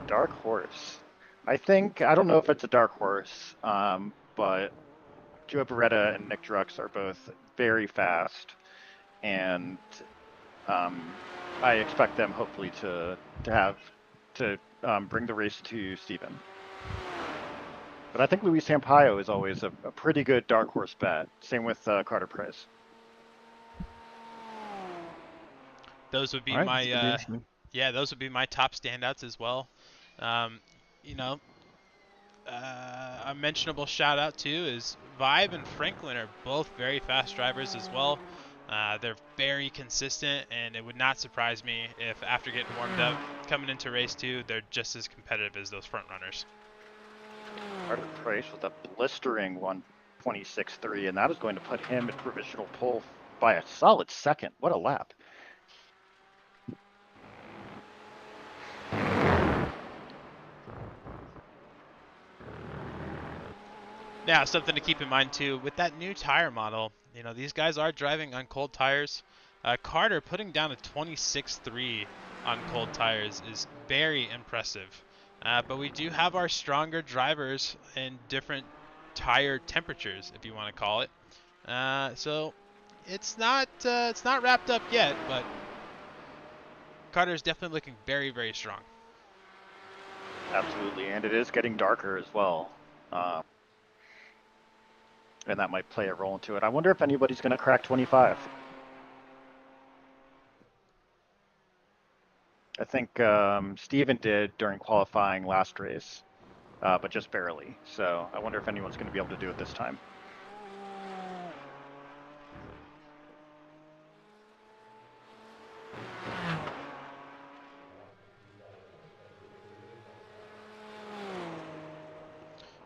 S1: Dark horse. I don't know if it's a dark horse, but Joe Beretta and Nick Drux are both very fast, and I expect them hopefully to bring the race to Steven. But I think Luis Sampaio is always a pretty good dark horse bet. Same with Carter Price.
S3: Those would be
S2: All right,
S3: my yeah, those would be my top standouts as well. You know, a mentionable shout out too is Vibe and Franklin are both very fast drivers as well. They're very consistent, and it would not surprise me if after getting warmed up, coming into race 2, they're just as competitive as those front runners.
S1: Carter Price with a blistering 1:26.3, and that is going to put him at provisional pole by a solid second. What a lap.
S3: Now, something to keep in mind too, with that new tire model, you know, these guys are driving on cold tires. Carter putting down a 26.3 on cold tires is very impressive. But we do have our stronger drivers in different tire temperatures, if you want to call it. So it's not wrapped up yet, but Carter is definitely looking very, very strong.
S1: Absolutely, and it is getting darker as well. And that might play a role into it. I wonder if anybody's going to crack 25. I think Steven did during qualifying last race, but just barely. So I wonder if anyone's going to be able to do it this time.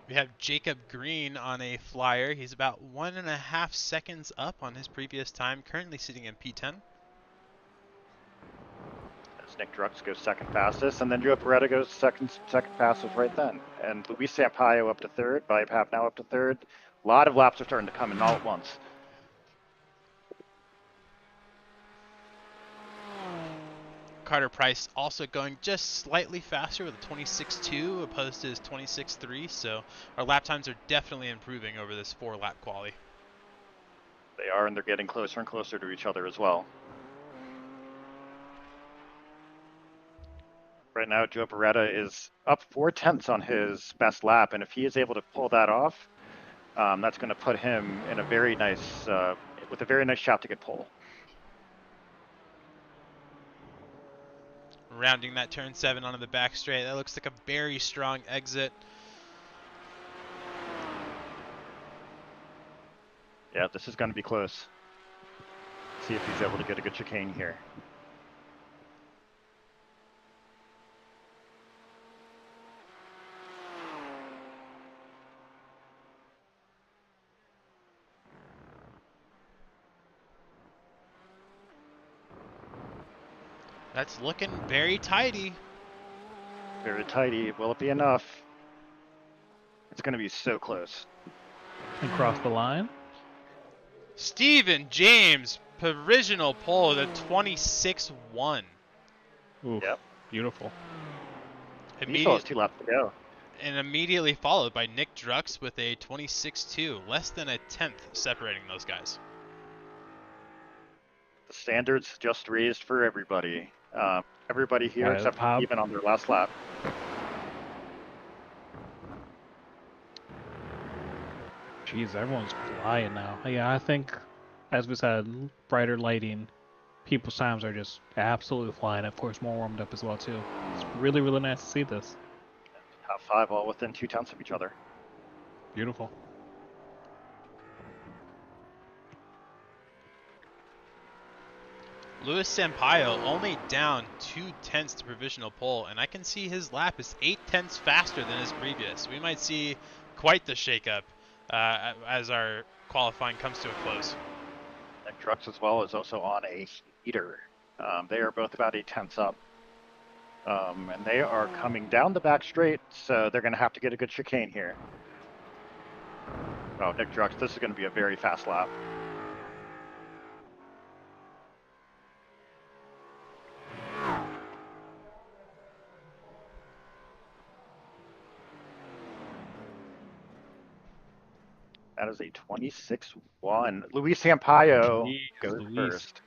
S3: We have Jacob Green on a flyer. He's about 1.5 seconds up on his previous time, currently sitting in P10.
S1: As Nick Drux goes second fastest, and then Joe Beretta goes second fastest right then. And Luis Sampaio up to third, Vibe now up to third. A lot of laps are starting to come in all at once.
S3: Carter Price also going just slightly faster with a 26.2 opposed to his 26.3, so our lap times are definitely improving over this 4-lap quali.
S1: They are, and they're getting closer and closer to each other as well. Right now, Joe Beretta is up 0.4 on his best lap, and if he is able to pull that off, that's going to put him in a very nice, with a very nice shot to get pole.
S3: Rounding that turn 7 onto the back straight. That looks like a very strong exit.
S1: Yeah, this is going to be close. See if he's able to get a good chicane here.
S3: That's looking very tidy.
S1: very tighty. Will it be enough? It's going to be so close.
S2: And cross the line.
S3: Stephen James, provisional pole at 26-1.
S2: Oof,
S1: Yep.
S2: beautiful.
S1: He still has 2 laps to go.
S3: And immediately followed by Nick Drux with a 26-2, less than a tenth separating those guys.
S1: The standards just raised for everybody. Everybody here except for even on their last lap.
S2: Jeez, everyone's flying now. Yeah, I think, as we said, brighter lighting, people's times are just absolutely flying. Of course, more warmed up as well too. It's really, really nice to see this.
S1: Top 5 all within 0.2 of each other.
S2: Beautiful.
S3: Luis Sampaio only down 0.2 to provisional pole, and I can see his lap is 0.8 faster than his previous. We might see quite the shakeup as our qualifying comes to a close.
S1: Nick Drux as well is also on a heater. They are both about 0.8 up. And they are coming down the back straight, so they're going to have to get a good chicane here. Oh, Nick Drux, this is going to be a very fast lap. That is a 26-1. Luis Sampaio goes first.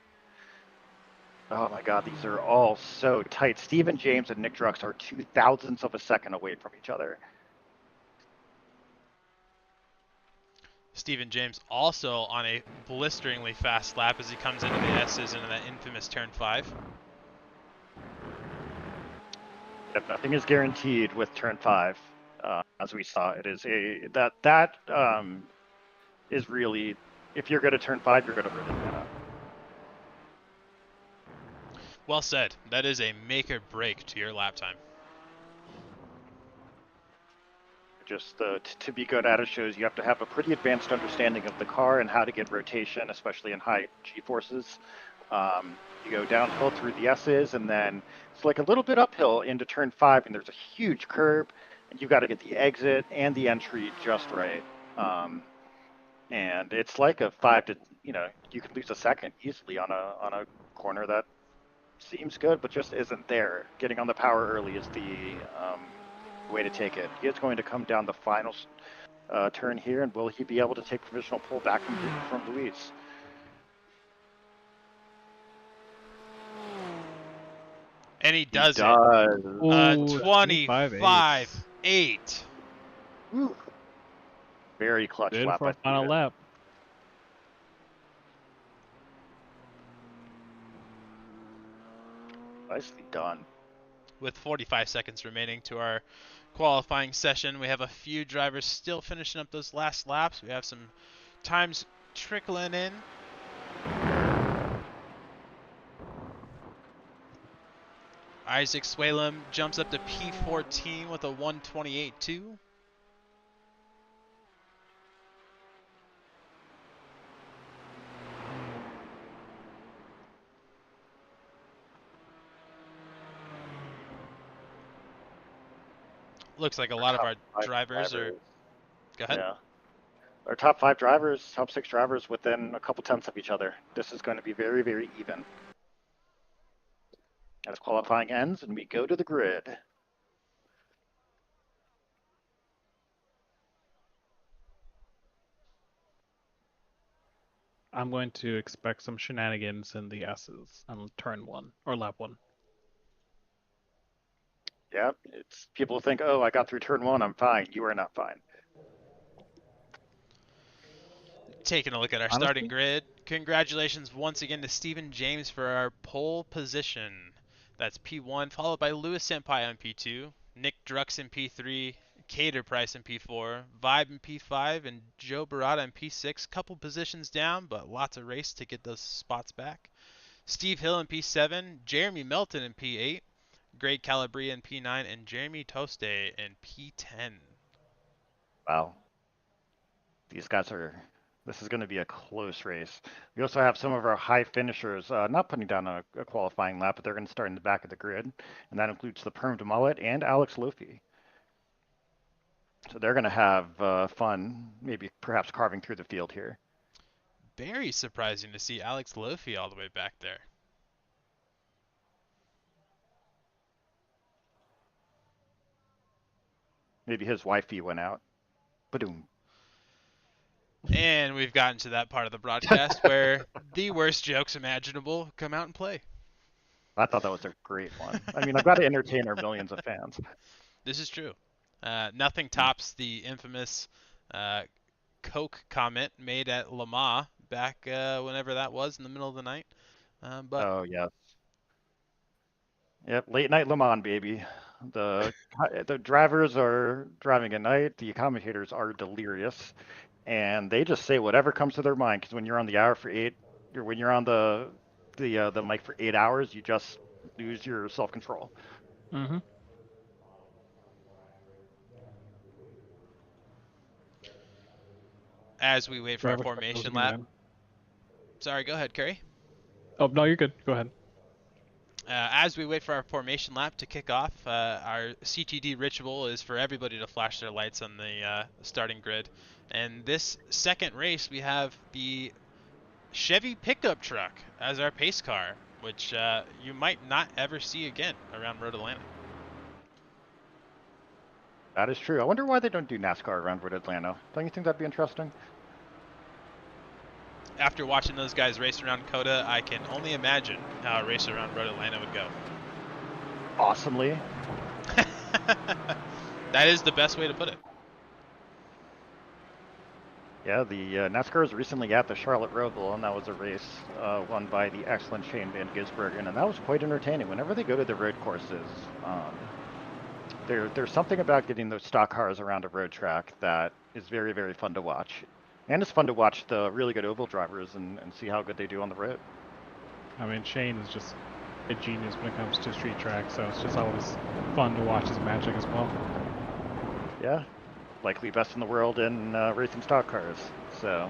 S1: Oh my god, these are all so tight. Stephen James and Nick Drux are 0.02 of a second away from each other.
S3: Stephen James also on a blisteringly fast lap as he comes into the S's into that infamous turn 5.
S1: Yep, nothing is guaranteed with turn 5. As we saw, it is that is really, if you're going to turn 5, you're going to really get up.
S3: Well said. That is a make or break to your lap time.
S1: Just to be good at it shows you have to have a pretty advanced understanding of the car and how to get rotation, especially in high G-forces. You go downhill through the S's, and then it's like a little bit uphill into turn 5, and there's a huge curb, and you've got to get the exit and the entry just right. And it's like a 5 to, you can lose a second easily on a corner that seems good, but just isn't there. Getting on the power early is the way to take it. He is going to come down the final turn here, and will he be able to take provisional pole back from Luis?
S3: And he does it. 25-8.
S1: Very clutch
S2: good
S1: lap.
S2: For a final lap.
S1: Nicely done.
S3: With 45 seconds remaining to our qualifying session, we have a few drivers still finishing up those last laps. We have some times trickling in. Isaac Swalem jumps up to P14 with a 128.2. Looks like a lot of our drivers are... Go ahead.
S1: Yeah. Our top 5 drivers, top 6 drivers within a couple tenths of each other. This is going to be very, very even. As qualifying ends and we go to the grid.
S2: I'm going to expect some shenanigans in the S's on turn 1 or lap 1.
S1: Yeah, it's people think, oh, I got through turn 1, I'm fine. You are not fine.
S3: Taking a look at our starting grid. Congratulations once again to Stephen James for our pole position. That's P1, followed by Luis Sampaio in P2, Nick Drux in P3, Cater Price in P4, Vibe in P5, and Joe Barata in P6. Couple positions down, but lots of race to get those spots back. Steve Hill in P7, Jeremy Melton in P8, Greg Calabria in P9, and Jeremy Toste in P10.
S1: Wow. These guys are This is going to be a close race. We also have some of our high finishers not putting down a qualifying lap, but they're going to start in the back of the grid, and that includes the Perm Mullet and Alex Lofi. So they're going to have fun, maybe perhaps carving through the field here.
S3: Very surprising to see Alex Lofi all the way back there.
S1: Maybe his wifey went out. Ba-doom.
S3: And we've gotten to that part of the broadcast where the worst jokes imaginable come out and play.
S1: I thought that was a great one. I mean, I've got to entertain our millions of fans.
S3: This is true. Nothing tops the infamous Coke comment made at Le Mans back whenever that was in the middle of the night. But
S1: Oh, yes. Yep, late night Le Mans, baby. The drivers are driving at night. The commentators are delirious, and they just say whatever comes to their mind. Because when you're on the hour for eight, or when you're on the mic for 8 hours, you just lose your self-control.
S2: Mm-hmm.
S3: as we wait for our formation lap. Sorry, go ahead, Curry.
S2: Oh, no, you're good. Go ahead.
S3: As we wait for our formation lap to kick off, our CTD ritual is for everybody to flash their lights on the starting grid. And this second race, we have the Chevy pickup truck as our pace car, which you might not ever see again around Road Atlanta.
S1: That is true. I wonder why they don't do NASCAR around Road Atlanta. Don't you think that'd be interesting?
S3: After watching those guys race around COTA, I can only imagine how a race around Road Atlanta would go.
S1: Awesomely.
S3: That is the best way to put it.
S1: Yeah, the NASCAR was recently at the Charlotte Roval, and that was a race won by the excellent Shane Van Gisbergen, and that was quite entertaining. Whenever they go to the road courses, there's something about getting those stock cars around a road track that is very, very fun to watch. And it's fun to watch the really good oval drivers and see how good they do on the road.
S2: I mean, Shane is just a genius when it comes to street track, so it's just always fun to watch his magic as well.
S1: Yeah, likely best in the world in racing stock cars. So,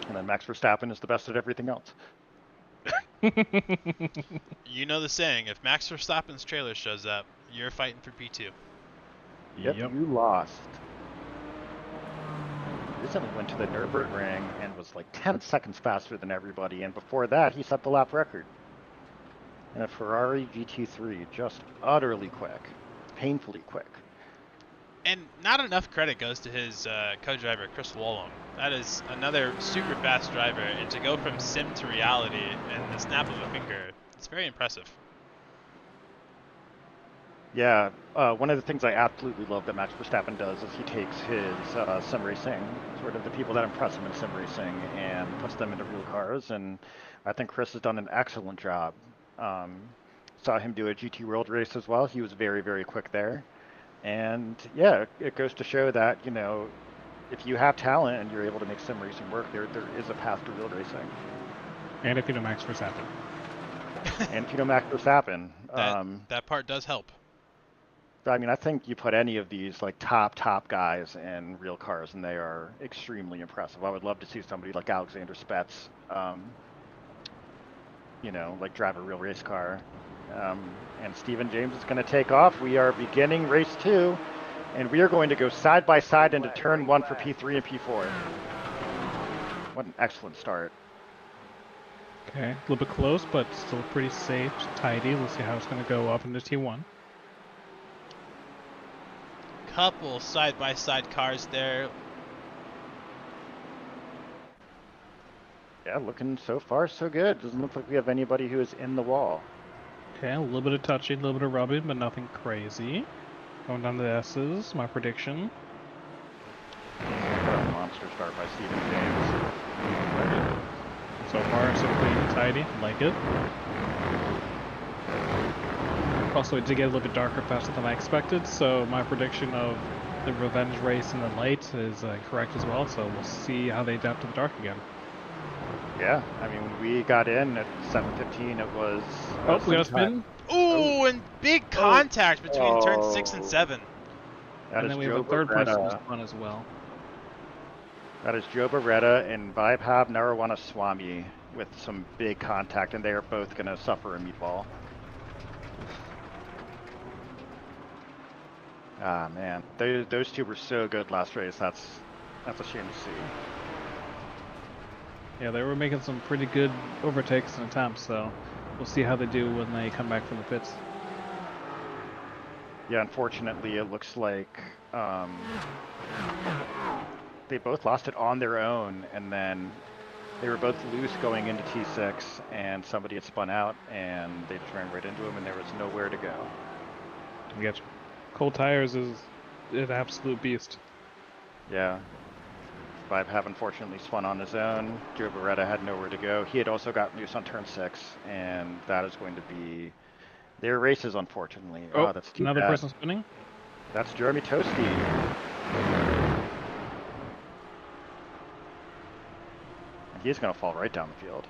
S1: and then Max Verstappen is the best at everything else.
S3: You know the saying, if Max Verstappen's trailer shows up, you're fighting for P2.
S1: Yep. You lost. Recently went to the Nürburgring and was like 10 seconds faster than everybody, and before that he set the lap record. And a Ferrari GT3, just utterly quick, painfully quick.
S3: And not enough credit goes to his co-driver, Chris Wallum. That is another super fast driver, and to go from sim to reality in the snap of a finger, it's very impressive.
S1: Yeah, one of the things I absolutely love that Max Verstappen does is he takes his sim racing, sort of the people that impress him in sim racing, and puts them into real cars, and I think Chris has done an excellent job. Saw him do a GT World race as well. He was very, very quick there. And yeah, it goes to show that, you know, if you have talent and you're able to make sim racing work, there is a path to real racing.
S2: And if you know Max Verstappen.
S1: And if you know Max Verstappen.
S3: That part does help.
S1: I mean, I think you put any of these like top guys in real cars and they are extremely impressive. I would love to see somebody like Alexander Spetz, you know, like drive a real race car. And Stephen James is going to take off. We are beginning race 2, and we are going to go side by side into turn 1 for P3 and P4. What an excellent start.
S2: Okay, a little bit close, but still pretty safe, tidy. Let's see how it's going to go up into T1.
S3: Couple side-by-side cars there.
S1: Yeah, looking so far so good. Doesn't look like we have anybody who is in the wall.
S2: Okay, a little bit of touching, a little bit of rubbing, but nothing crazy. Going down to the S's, my prediction.
S1: A monster start by Stephen James.
S2: So far, so clean and tidy. Like it. Also, it did get a little bit darker faster than I expected, so my prediction of the revenge race in the light is correct as well, so we'll see how they adapt to the dark again.
S1: Yeah, I mean, when we got in at 7:15, it was...
S2: Oh, we got a spin?
S3: Ooh, and big contact between turns 6 and 7.
S1: And
S2: then we have a third person who spun as well.
S1: That is Joe Beretta and Vaibhav Narayanaswamy with some big contact, and they are both going to suffer a meatball. Ah, man. Those two were so good last race. That's a shame to see.
S2: Yeah, they were making some pretty good overtakes and attempts, so we'll see how they do when they come back from the pits.
S1: Yeah, unfortunately, it looks like they both lost it on their own, and then they were both loose going into T6, and somebody had spun out, and they just ran right into him, and there was nowhere to go.
S2: I get you. Cold Tires is an absolute beast.
S1: Yeah. Vaibhav unfortunately spun on his own. Joe Beretta had nowhere to go. He had also got loose on turn 6, and that is going to be their races, unfortunately.
S2: Oh,
S1: That's too
S2: another
S1: bad.
S2: person spinning?
S1: That's Jeremy Toasty. And he's going to fall right down the field.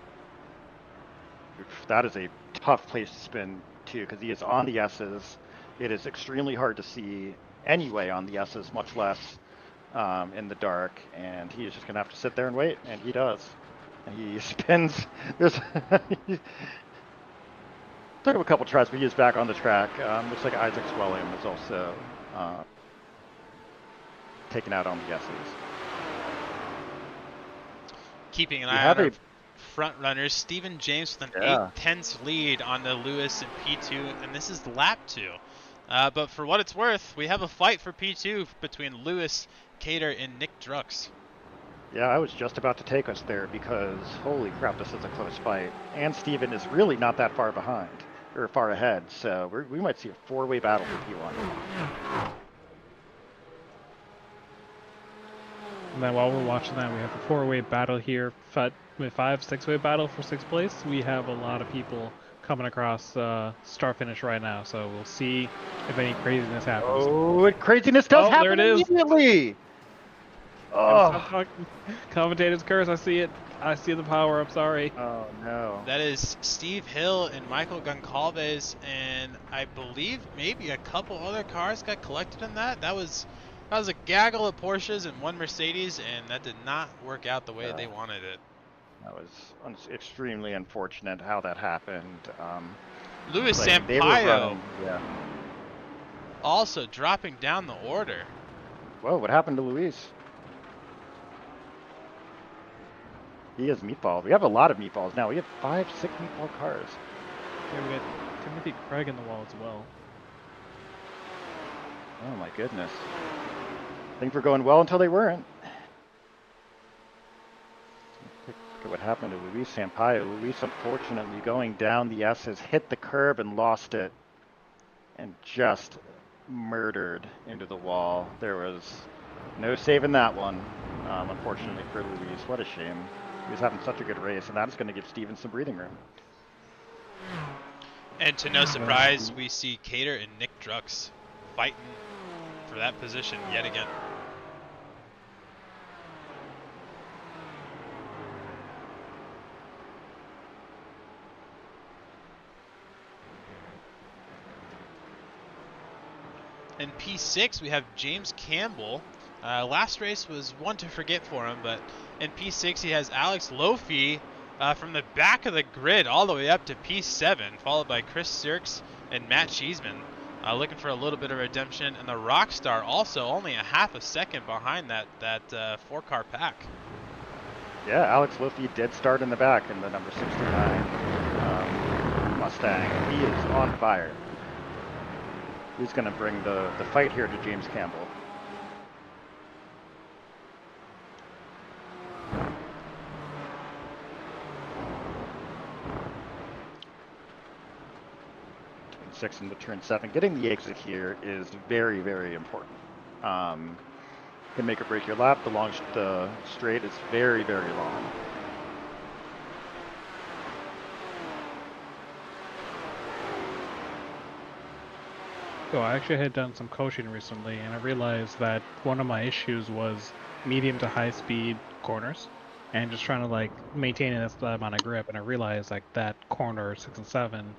S1: That is a tough place to spin, too, because he is on the S's. It is extremely hard to see anyway on the S's, much less in the dark, and he's just going to have to sit there and wait, and he does. And he spins. There's took him a couple tries, but he is back on the track. Looks like Isaac Swelliam is also taken out on the S's.
S3: Keeping an eye on our front runners, Stephen James with an 8/10 lead on the Lewis and P2, and this is lap 2. But for what it's worth, we have a fight for P2 between Lewis, Cater, and Nick Drux.
S1: Yeah, I was just about to take us there because holy crap, this is a close fight. And Steven is really not that far behind, or far ahead, so we might see a four-way battle for P1.
S2: And then while we're watching that, we have a four-way battle here, six-way battle for 6th place. We have a lot of people coming across start finish right now, so we'll see if any craziness happens.
S1: Oh, craziness does happen immediately!
S2: Oh, commentator's curse. I see it. I see the power. I'm sorry.
S1: Oh no.
S3: That is Steve Hill and Michael Goncalves, and I believe maybe a couple other cars got collected in that. That was a gaggle of Porsches and one Mercedes, and that did not work out the way they wanted it.
S1: That was extremely unfortunate how that happened.
S3: Luis Sampaio also dropping down the order.
S1: Whoa, what happened to Luis? He has meatballs. We have a lot of meatballs now. We have 5, 6 meatball cars.
S2: Yeah, we got Timothy Craig in the wall as well.
S1: Oh my goodness. Things were going well until they weren't. Look at what happened to Luis Sampaio. Luis, unfortunately, going down the S's, hit the curb and lost it, and just murdered into the wall. There was no saving that one, unfortunately for Luis. What a shame. He was having such a good race, and that is going to give Steven some breathing room.
S3: And to no surprise, we see Cater and Nick Drux fighting for that position yet again. In P6, we have James Campbell. Last race was one to forget for him, but in P6 he has Alex Lofi from the back of the grid all the way up to P7, followed by Chris Sirks and Matt Cheeseman, looking for a little bit of redemption. And the Rockstar also only a half a second behind that 4-car pack.
S1: Yeah, Alex Lofi did start in the back in the number 69 Mustang. He is on fire. He's going to bring the fight here to James Campbell. Turn 6 into turn 7. Getting the exit here is very, very important. Can make or break your lap. The straight is very, very long.
S2: So I actually had done some coaching recently, and I realized that one of my issues was medium to high speed corners, and just trying to like maintain that amount of grip. And I realized like that corner 6 and 7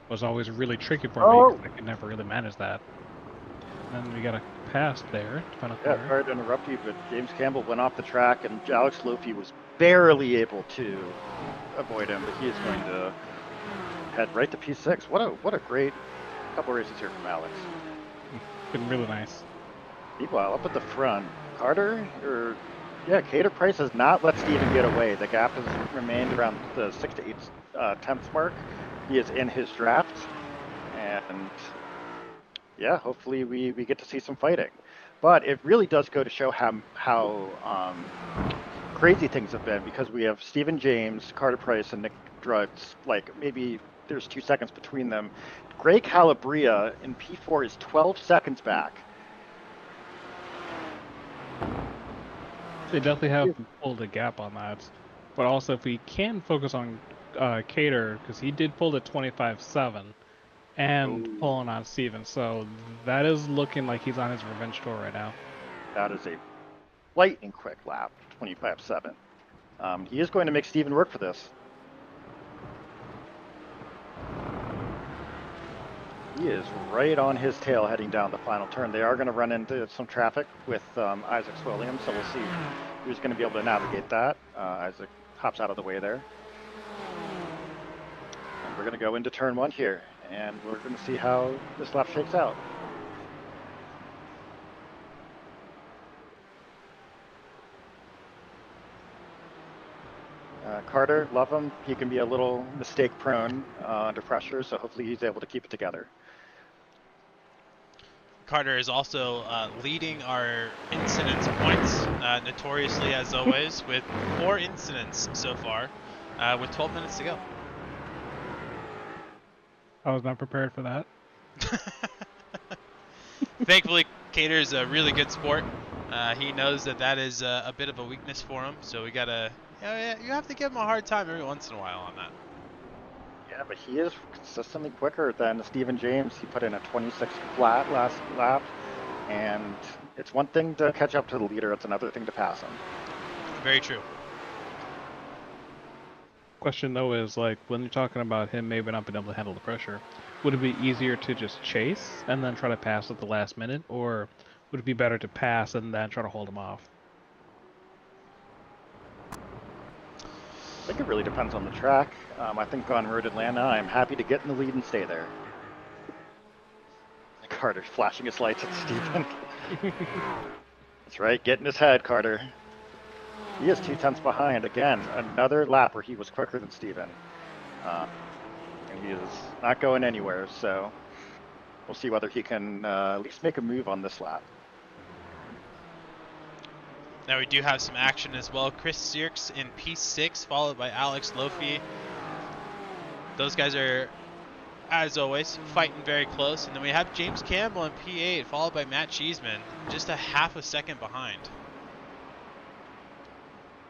S2: was always really tricky for me because I could never really manage that. And then we gotta passed there. Final
S1: Yeah,
S2: corner.
S1: sorry to interrupt you, but James Campbell went off the track, and Alex Lofi was barely able to avoid him, but he is going to head right to P6. What a great couple races here from Alex.
S2: Been really nice.
S1: Meanwhile, up at the front, Cater Price has not let Steven get away. The gap has remained around the 6 to 8 tenths mark. He is in his draft, and yeah, hopefully we get to see some fighting. But it really does go to show how crazy things have been, because we have Stephen James, Carter Price, and Nick Drugs. Like, maybe there's 2 seconds between them. Gray Calabria in P4 is 12 seconds back.
S2: They definitely have pulled a gap on that. But also, if we can focus on Cater, because he did pull the 25.7 and pulling on Steven. So that is looking like he's on his revenge tour right now.
S1: That is a lightning quick lap, 25.7. He is going to make Steven work for this. He is right on his tail heading down the final turn. They are going to run into some traffic with Isaac Williams, so we'll see who's going to be able to navigate that. Isaac hops out of the way there. And we're going to go into turn 1 here, and we're going to see how this lap shakes out. Carter, love him. He can be a little mistake prone under pressure, so hopefully he's able to keep it together.
S3: Carter is also leading our incidents points, notoriously as always, with 4 incidents so far, with 12 minutes to go.
S2: I was not prepared for that.
S3: Thankfully, Cater's a really good sport. He knows that is a bit of a weakness for him, so we gotta, you have to give him a hard time every once in a while on that.
S1: Yeah, but he is consistently quicker than Stephen James. He put in a 26 flat last lap, and it's one thing to catch up to the leader, it's another thing to pass him.
S3: Very true.
S2: Question though is, like, when you're talking about him maybe not being able to handle the pressure, would it be easier to just chase and then try to pass at the last minute, or would it be better to pass and then try to hold him off?
S1: I think it really depends on the track. I think on Road Atlanta, I'm happy to get in the lead and stay there. Carter's flashing his lights at Steven. That's right, get in his head, Carter. He is 2 tenths behind. Again, another lap where he was quicker than Steven. And he is not going anywhere, so we'll see whether he can at least make a move on this lap.
S3: Now we do have some action as well. Chris Sierks in P6, followed by Alex Lofi. Those guys are, as always, fighting very close. And then we have James Campbell in P8, followed by Matt Cheeseman, just a half a second behind.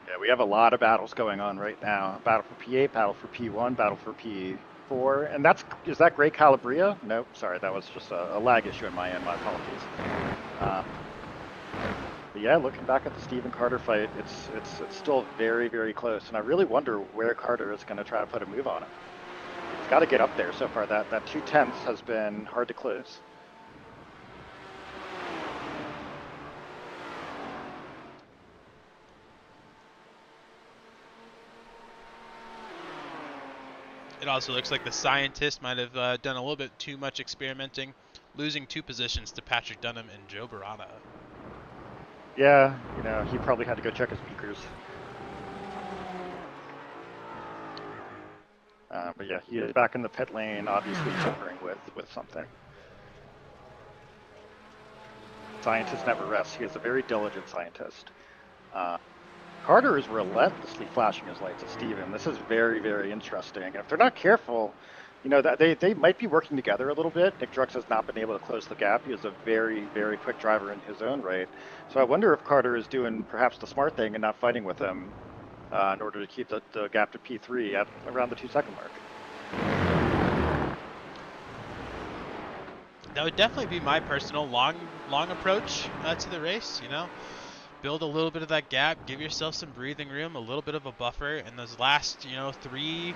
S1: Yeah, we have a lot of battles going on right now. Battle for P8, battle for P1, battle for P4. And is that Gray Calabria? Nope, sorry, that was just a lag issue in my end, my apologies. But yeah, looking back at the Steven Carter fight, it's still very, very close. And I really wonder where Carter is going to try to put a move on him. He's got to get up there so far. That 2 tenths has been hard to close.
S3: It also looks like the scientist might have done a little bit too much experimenting, losing 2 positions to Patrick Dunham and Joe Barata.
S1: Yeah, he probably had to go check his beakers. But yeah, he is back in the pit lane, obviously tinkering with something. Scientist never rests. He is a very diligent scientist. Carter is relentlessly flashing his lights at Steven. This is very, very interesting. And if they're not careful, that they might be working together a little bit. Nick Drux has not been able to close the gap. He is a very, very quick driver in his own right. So I wonder if Carter is doing perhaps the smart thing and not fighting with him in order to keep the gap to P3 at around the 2 second mark.
S3: That would definitely be my personal long approach to the race, Build a little bit of that gap, give yourself some breathing room, a little bit of a buffer, and those last, 3-4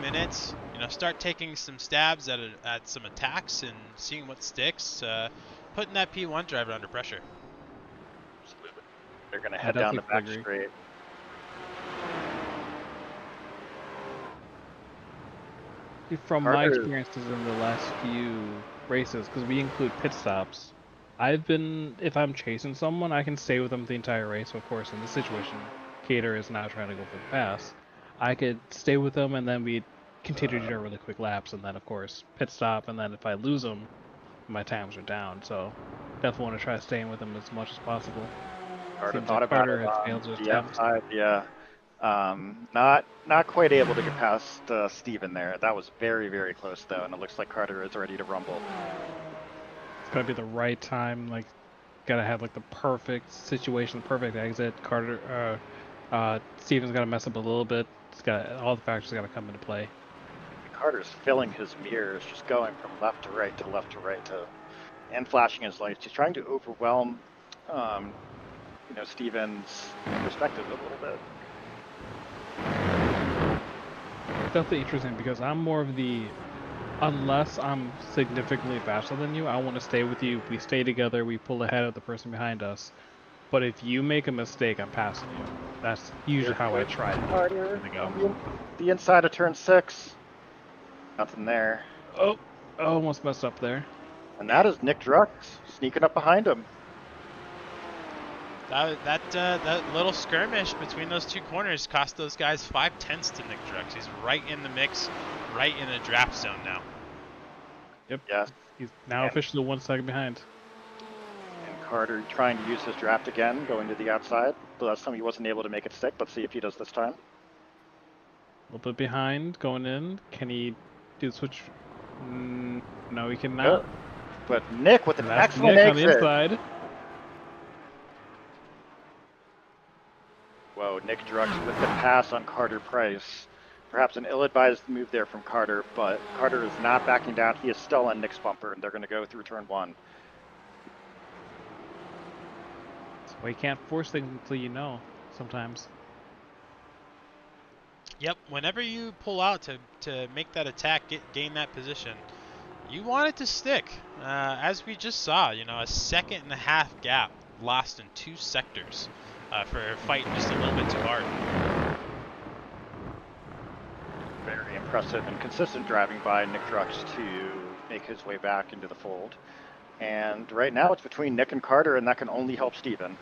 S3: minutes, start taking some stabs at some attacks and seeing what sticks. putting that P1 driver under pressure.
S1: Absolutely. They're going to
S2: I
S1: head down the
S2: definitely
S1: back
S2: agree.
S1: straight.
S2: From my
S1: Carter-
S2: experiences in the last few races, because we include pit stops, if I'm chasing someone, I can stay with them the entire race. Of course, in this situation, Cater is now trying to go for the pass. I could stay with them, and then we continue to do really quick laps, and then of course pit stop, and then if I lose them, my times are down. So definitely want to try staying with them as much as possible.
S1: Carter
S2: Seems
S1: thought
S2: like
S1: about
S2: Carter
S1: it
S2: has
S1: on
S2: failed his
S1: the
S2: attempt.
S1: outside, yeah. Not quite able to get past Steven there. That was very, very close though, and it looks like Carter is ready to rumble.
S2: It's gotta be the right time. Like, gotta have like the perfect situation, the perfect exit. Steven's gotta mess up a little bit. It's got all the factors gotta come into play.
S1: Carter's filling his mirrors, just going from left to right to left to right and flashing his lights. He's trying to overwhelm, Steven's perspective a little bit.
S2: It's definitely interesting because I'm more of the, unless I'm significantly faster than you, I want to stay with you. We stay together. We pull ahead of the person behind us. But if you make a mistake, I'm passing you. That's usually how I try to
S1: Carter,
S2: go.
S1: the inside of turn 6. Nothing there.
S2: Oh, almost messed up there.
S1: And that is Nick Drux sneaking up behind him.
S3: That little skirmish between those two corners cost those guys 5/10 to Nick Drux. He's right in the mix, right in the draft zone now.
S2: Yep.
S1: Yeah.
S2: He's now officially 1 second behind.
S1: And Carter trying to use his draft again, going to the outside. The last time he wasn't able to make it stick. Let's see if he does this time.
S2: A little bit behind, going in. Can he do the switch? No, he cannot.
S1: But Nick with an
S2: And that's
S1: excellent
S2: Nick on
S1: exit.
S2: the inside.
S1: Whoa, Nick Drux with the pass on Carter Price. Perhaps an ill-advised move there from Carter, but Carter is not backing down. He is still on Nick's bumper, and they're going to go through turn 1.
S2: Well, you can't force things until you know, sometimes.
S3: Yep, whenever you pull out to make that attack, gain that position, you want it to stick. As we just saw, a 1.5 second gap lost in 2 sectors for fighting just a little bit too hard.
S1: Very impressive and consistent driving by Nick Drux to make his way back into the fold. And right now it's between Nick and Carter, and that can only help Steven.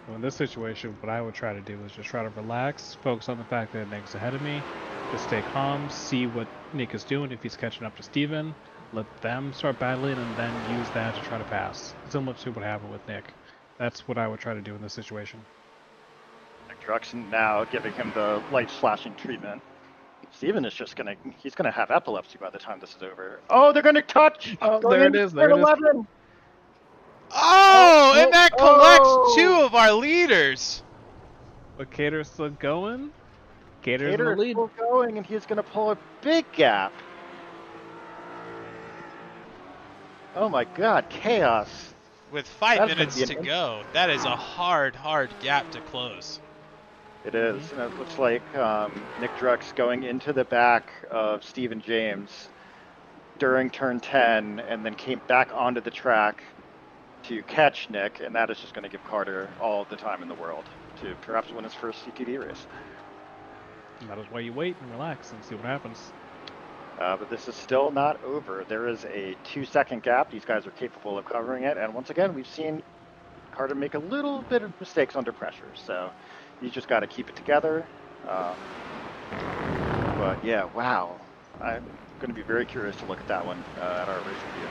S2: Well, in this situation, what I would try to do is just try to relax, focus on the fact that Nick's ahead of me, just stay calm, see what Nick is doing, if he's catching up to Steven, let them start battling, and then use that to try to pass. Similar to what happened with Nick. That's what I would try to do in this situation.
S1: Nick Drux now giving him the light flashing treatment. Steven is just he's gonna have epilepsy by the time this is over. Oh, they're gonna touch!
S2: Oh,
S1: Going
S2: there it
S1: into
S2: is, there
S1: turn
S2: it is.
S1: 11.
S3: Oh, and that collects 2
S1: oh.
S3: of our leaders.
S2: But Cater's still going. Cater's in
S1: Cater
S2: the
S1: is
S2: lead.
S1: still going, and he's gonna pull a big gap. Oh my God, chaos!
S3: With 5
S1: That's
S3: minutes
S1: gonna
S3: to
S1: be an
S3: go, that is a hard gap to close.
S1: It is, and it looks like Nick Drux going into the back of Steven James during turn 10, and then came back onto the track to catch Nick, and that is just going to give Carter all the time in the world to perhaps win his first CTV race.
S2: And that is why you wait and relax and see what happens.
S1: But this is still not over. There is a 2-second gap. These guys are capable of covering it, and once again, we've seen Carter make a little bit of mistakes under pressure, so you just got to keep it together. But yeah, wow. I'm going to be very curious to look at that one at our race review.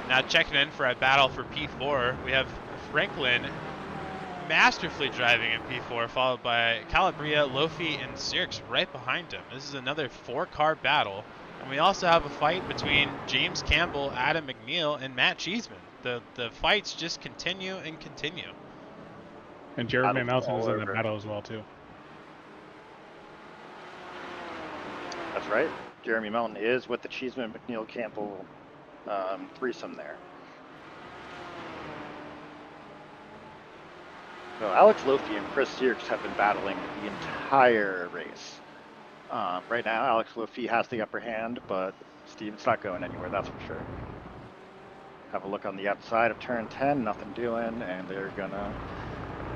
S3: Now checking in for a battle for P4, we have Franklin masterfully driving in P4, followed by Calabria, Lofi, and Sirx right behind him. This is another 4-car battle. And we also have a fight between James Campbell, Adam McNeil, and Matt Cheeseman. The fights just continue and continue.
S2: And Jeremy Melton is in the battle as well, too.
S1: That's right. Jeremy Melton is with the Cheeseman McNeil Campbell threesome there. So Alex Lofi and Chris Sears have been battling the entire race. Right now, Alex Lofi has the upper hand, but Steven's not going anywhere, that's for sure. Have a look on the outside of turn 10, nothing doing, and they're gonna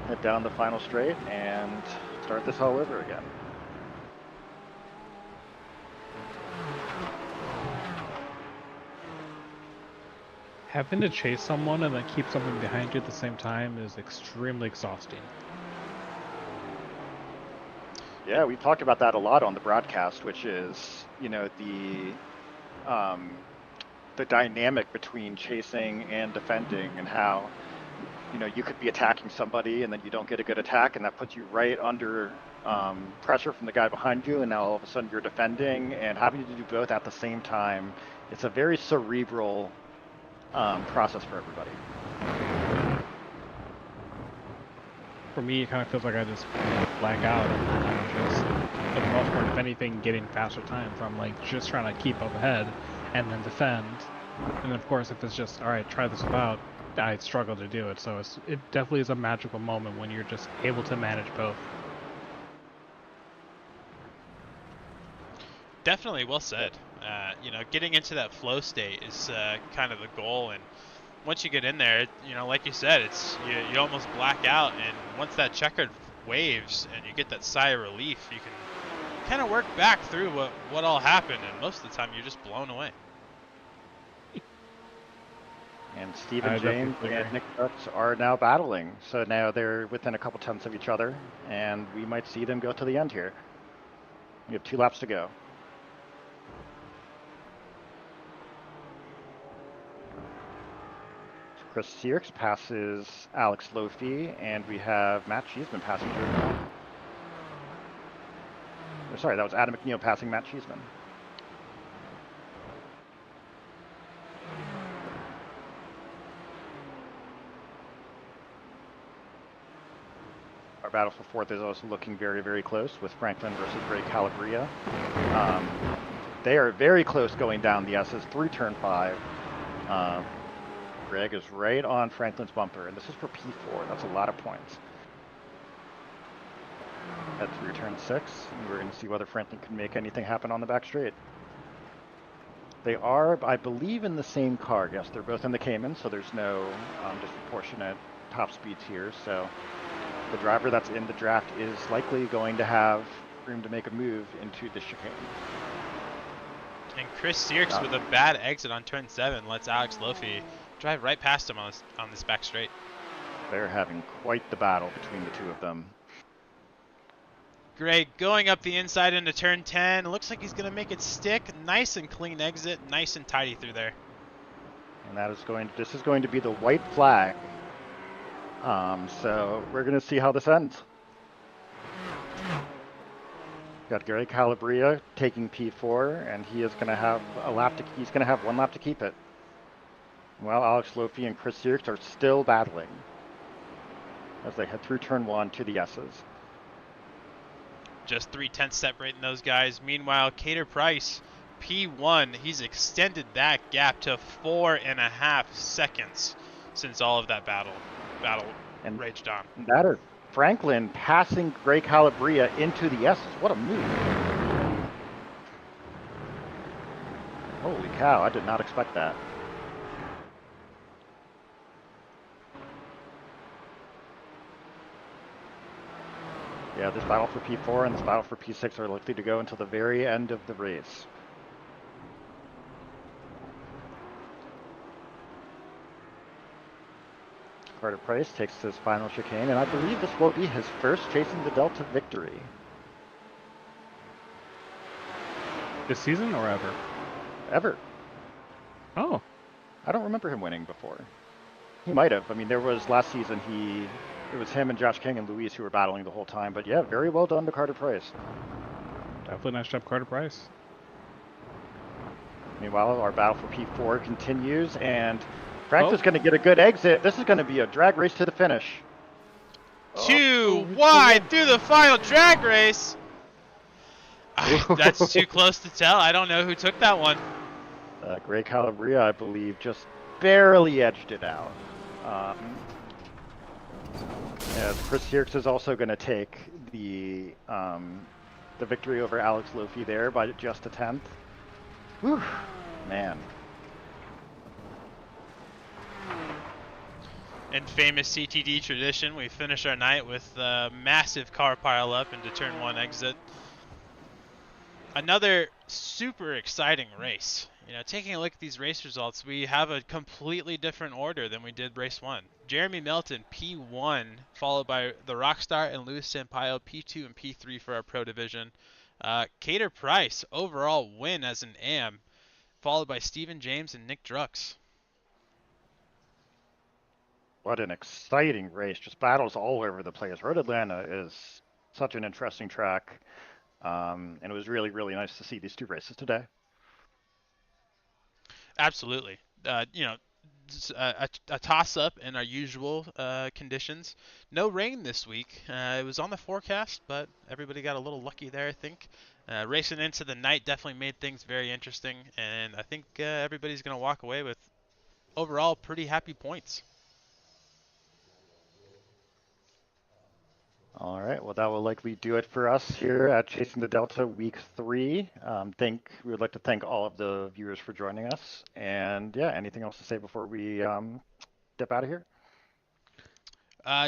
S1: head down the final straight and start this all over again.
S2: Having to chase someone and then keep something behind you at the same time is extremely exhausting.
S1: Yeah, we've talked about that a lot on the broadcast, which is, the dynamic between chasing and defending, and how, you could be attacking somebody and then you don't get a good attack, and that puts you right under pressure from the guy behind you, and now all of a sudden you're defending, and having to do both at the same time. It's a very cerebral process for everybody.
S2: For me, it kind of feels like I just black out and I'm just, for the most part, if anything, getting faster time from like just trying to keep up ahead and then defend. And of course, if it's just, all right, try this without, I struggle to do it. So it definitely is a magical moment when you're just able to manage both.
S3: Definitely, well said. Getting into that flow state is kind of the goal, and once you get in there, like you said, it's you almost black out, and once that checkered waves and you get that sigh of relief, you can kind of work back through what all happened, and most of the time you're just blown away.
S1: And Steven James and Nick Brooks are now battling, so now they're within a couple tenths of each other, and we might see them go to the end here. We have 2 laps to go. Chris Sears passes Alex Lofi, and we have Matt Cheeseman passing Drew Brown. Sorry, that was Adam McNeil passing Matt Cheeseman. Our battle for fourth is also looking very, very close, with Franklin versus Greg Calabria. They are very close going down the S's through turn 5. Greg is right on Franklin's bumper, and this is for P4. That's a lot of points. Head through turn 6, and we're going to see whether Franklin can make anything happen on the back straight. They are, I believe, in the same car. Yes, they're both in the Cayman, so there's no disproportionate top speeds here. So the driver that's in the draft is likely going to have room to make a move into the chicane.
S3: And Chris Sears with a bad exit on turn 7 lets Alex Lofi drive right past him on this back straight.
S1: They're having quite the battle between the two of them.
S3: Greg going up the inside into turn 10. Looks like he's going to make it stick. Nice and clean exit. Nice and tidy through there.
S1: And this is going to be the white flag. So we're going to see how this ends. Got Greg Calabria taking P4, and he is going to have he's going to have 1 lap to keep it. Well, Alex Lofi and Chris Sears are still battling as they head through turn 1 to the S's.
S3: Just 3/10 separating those guys. Meanwhile, Cater Price, P1, he's extended that gap to 4.5 seconds since all of that battle and raged on.
S1: That is Franklin passing Greg Calabria into the S's. What a move. Holy cow, I did not expect that. Yeah, this battle for P4 and this battle for P6 are likely to go until the very end of the race. Carter Price takes his final chicane, and I believe this will be his first Chasing the Delta victory.
S2: This season or ever?
S1: Ever.
S2: Oh.
S1: I don't remember him winning before. He might have. I mean, there was last season it was him and Josh King and Luis who were battling the whole time. But yeah, very well done to Carter Price.
S2: Definitely nice job, Carter Price.
S1: Meanwhile, our battle for P4 continues, and Franklin's going to get a good exit. This is going to be a drag race to the finish.
S3: Too wide through the final drag race. That's too close to tell. I don't know who took that one.
S1: Greg Calabria, I believe, just barely edged it out. Yeah, Chris Hierks is also going to take the victory over Alex Lofi there by just a tenth. Whew, man.
S3: In famous CTD tradition, we finish our night with a massive car pile up into turn 1 exit. Another super exciting race. You know, taking a look at these race results, we have a completely different order than we did race 1. Jeremy Melton, P1, followed by the Rockstar and Luis Sampaio, P2 and P3 for our Pro Division. Cater Price, overall win as an AM, followed by Steven James and Nick Drux.
S1: What an exciting race. Just battles all over the place. Road Atlanta is such an interesting track. And it was really, really nice to see these two races today.
S3: Absolutely. You know, a toss-up in our usual conditions. No rain this week. It was on the forecast, but everybody got a little lucky there, I think. Racing into the night definitely made things very interesting, and I think everybody's going to walk away with overall pretty happy points.
S1: All right, well, that will likely do it for us here at Chasing the Delta Week 3. We would like to thank all of the viewers for joining us. And yeah, anything else to say before we dip out of here?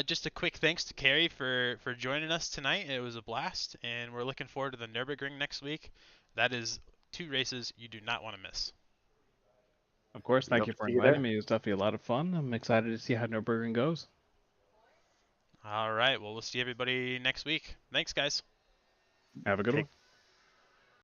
S3: Just a quick thanks to Carrie for joining us tonight. It was a blast, and we're looking forward to the Nürburgring next week. That is 2 races you do not want to miss.
S2: Of course, thank you for
S1: See you
S2: inviting
S1: there.
S2: me. It was definitely a lot of fun. I'm excited to see how Nürburgring goes.
S3: All right, well, we'll see everybody next week. Thanks, guys.
S2: Have a good one.
S1: Take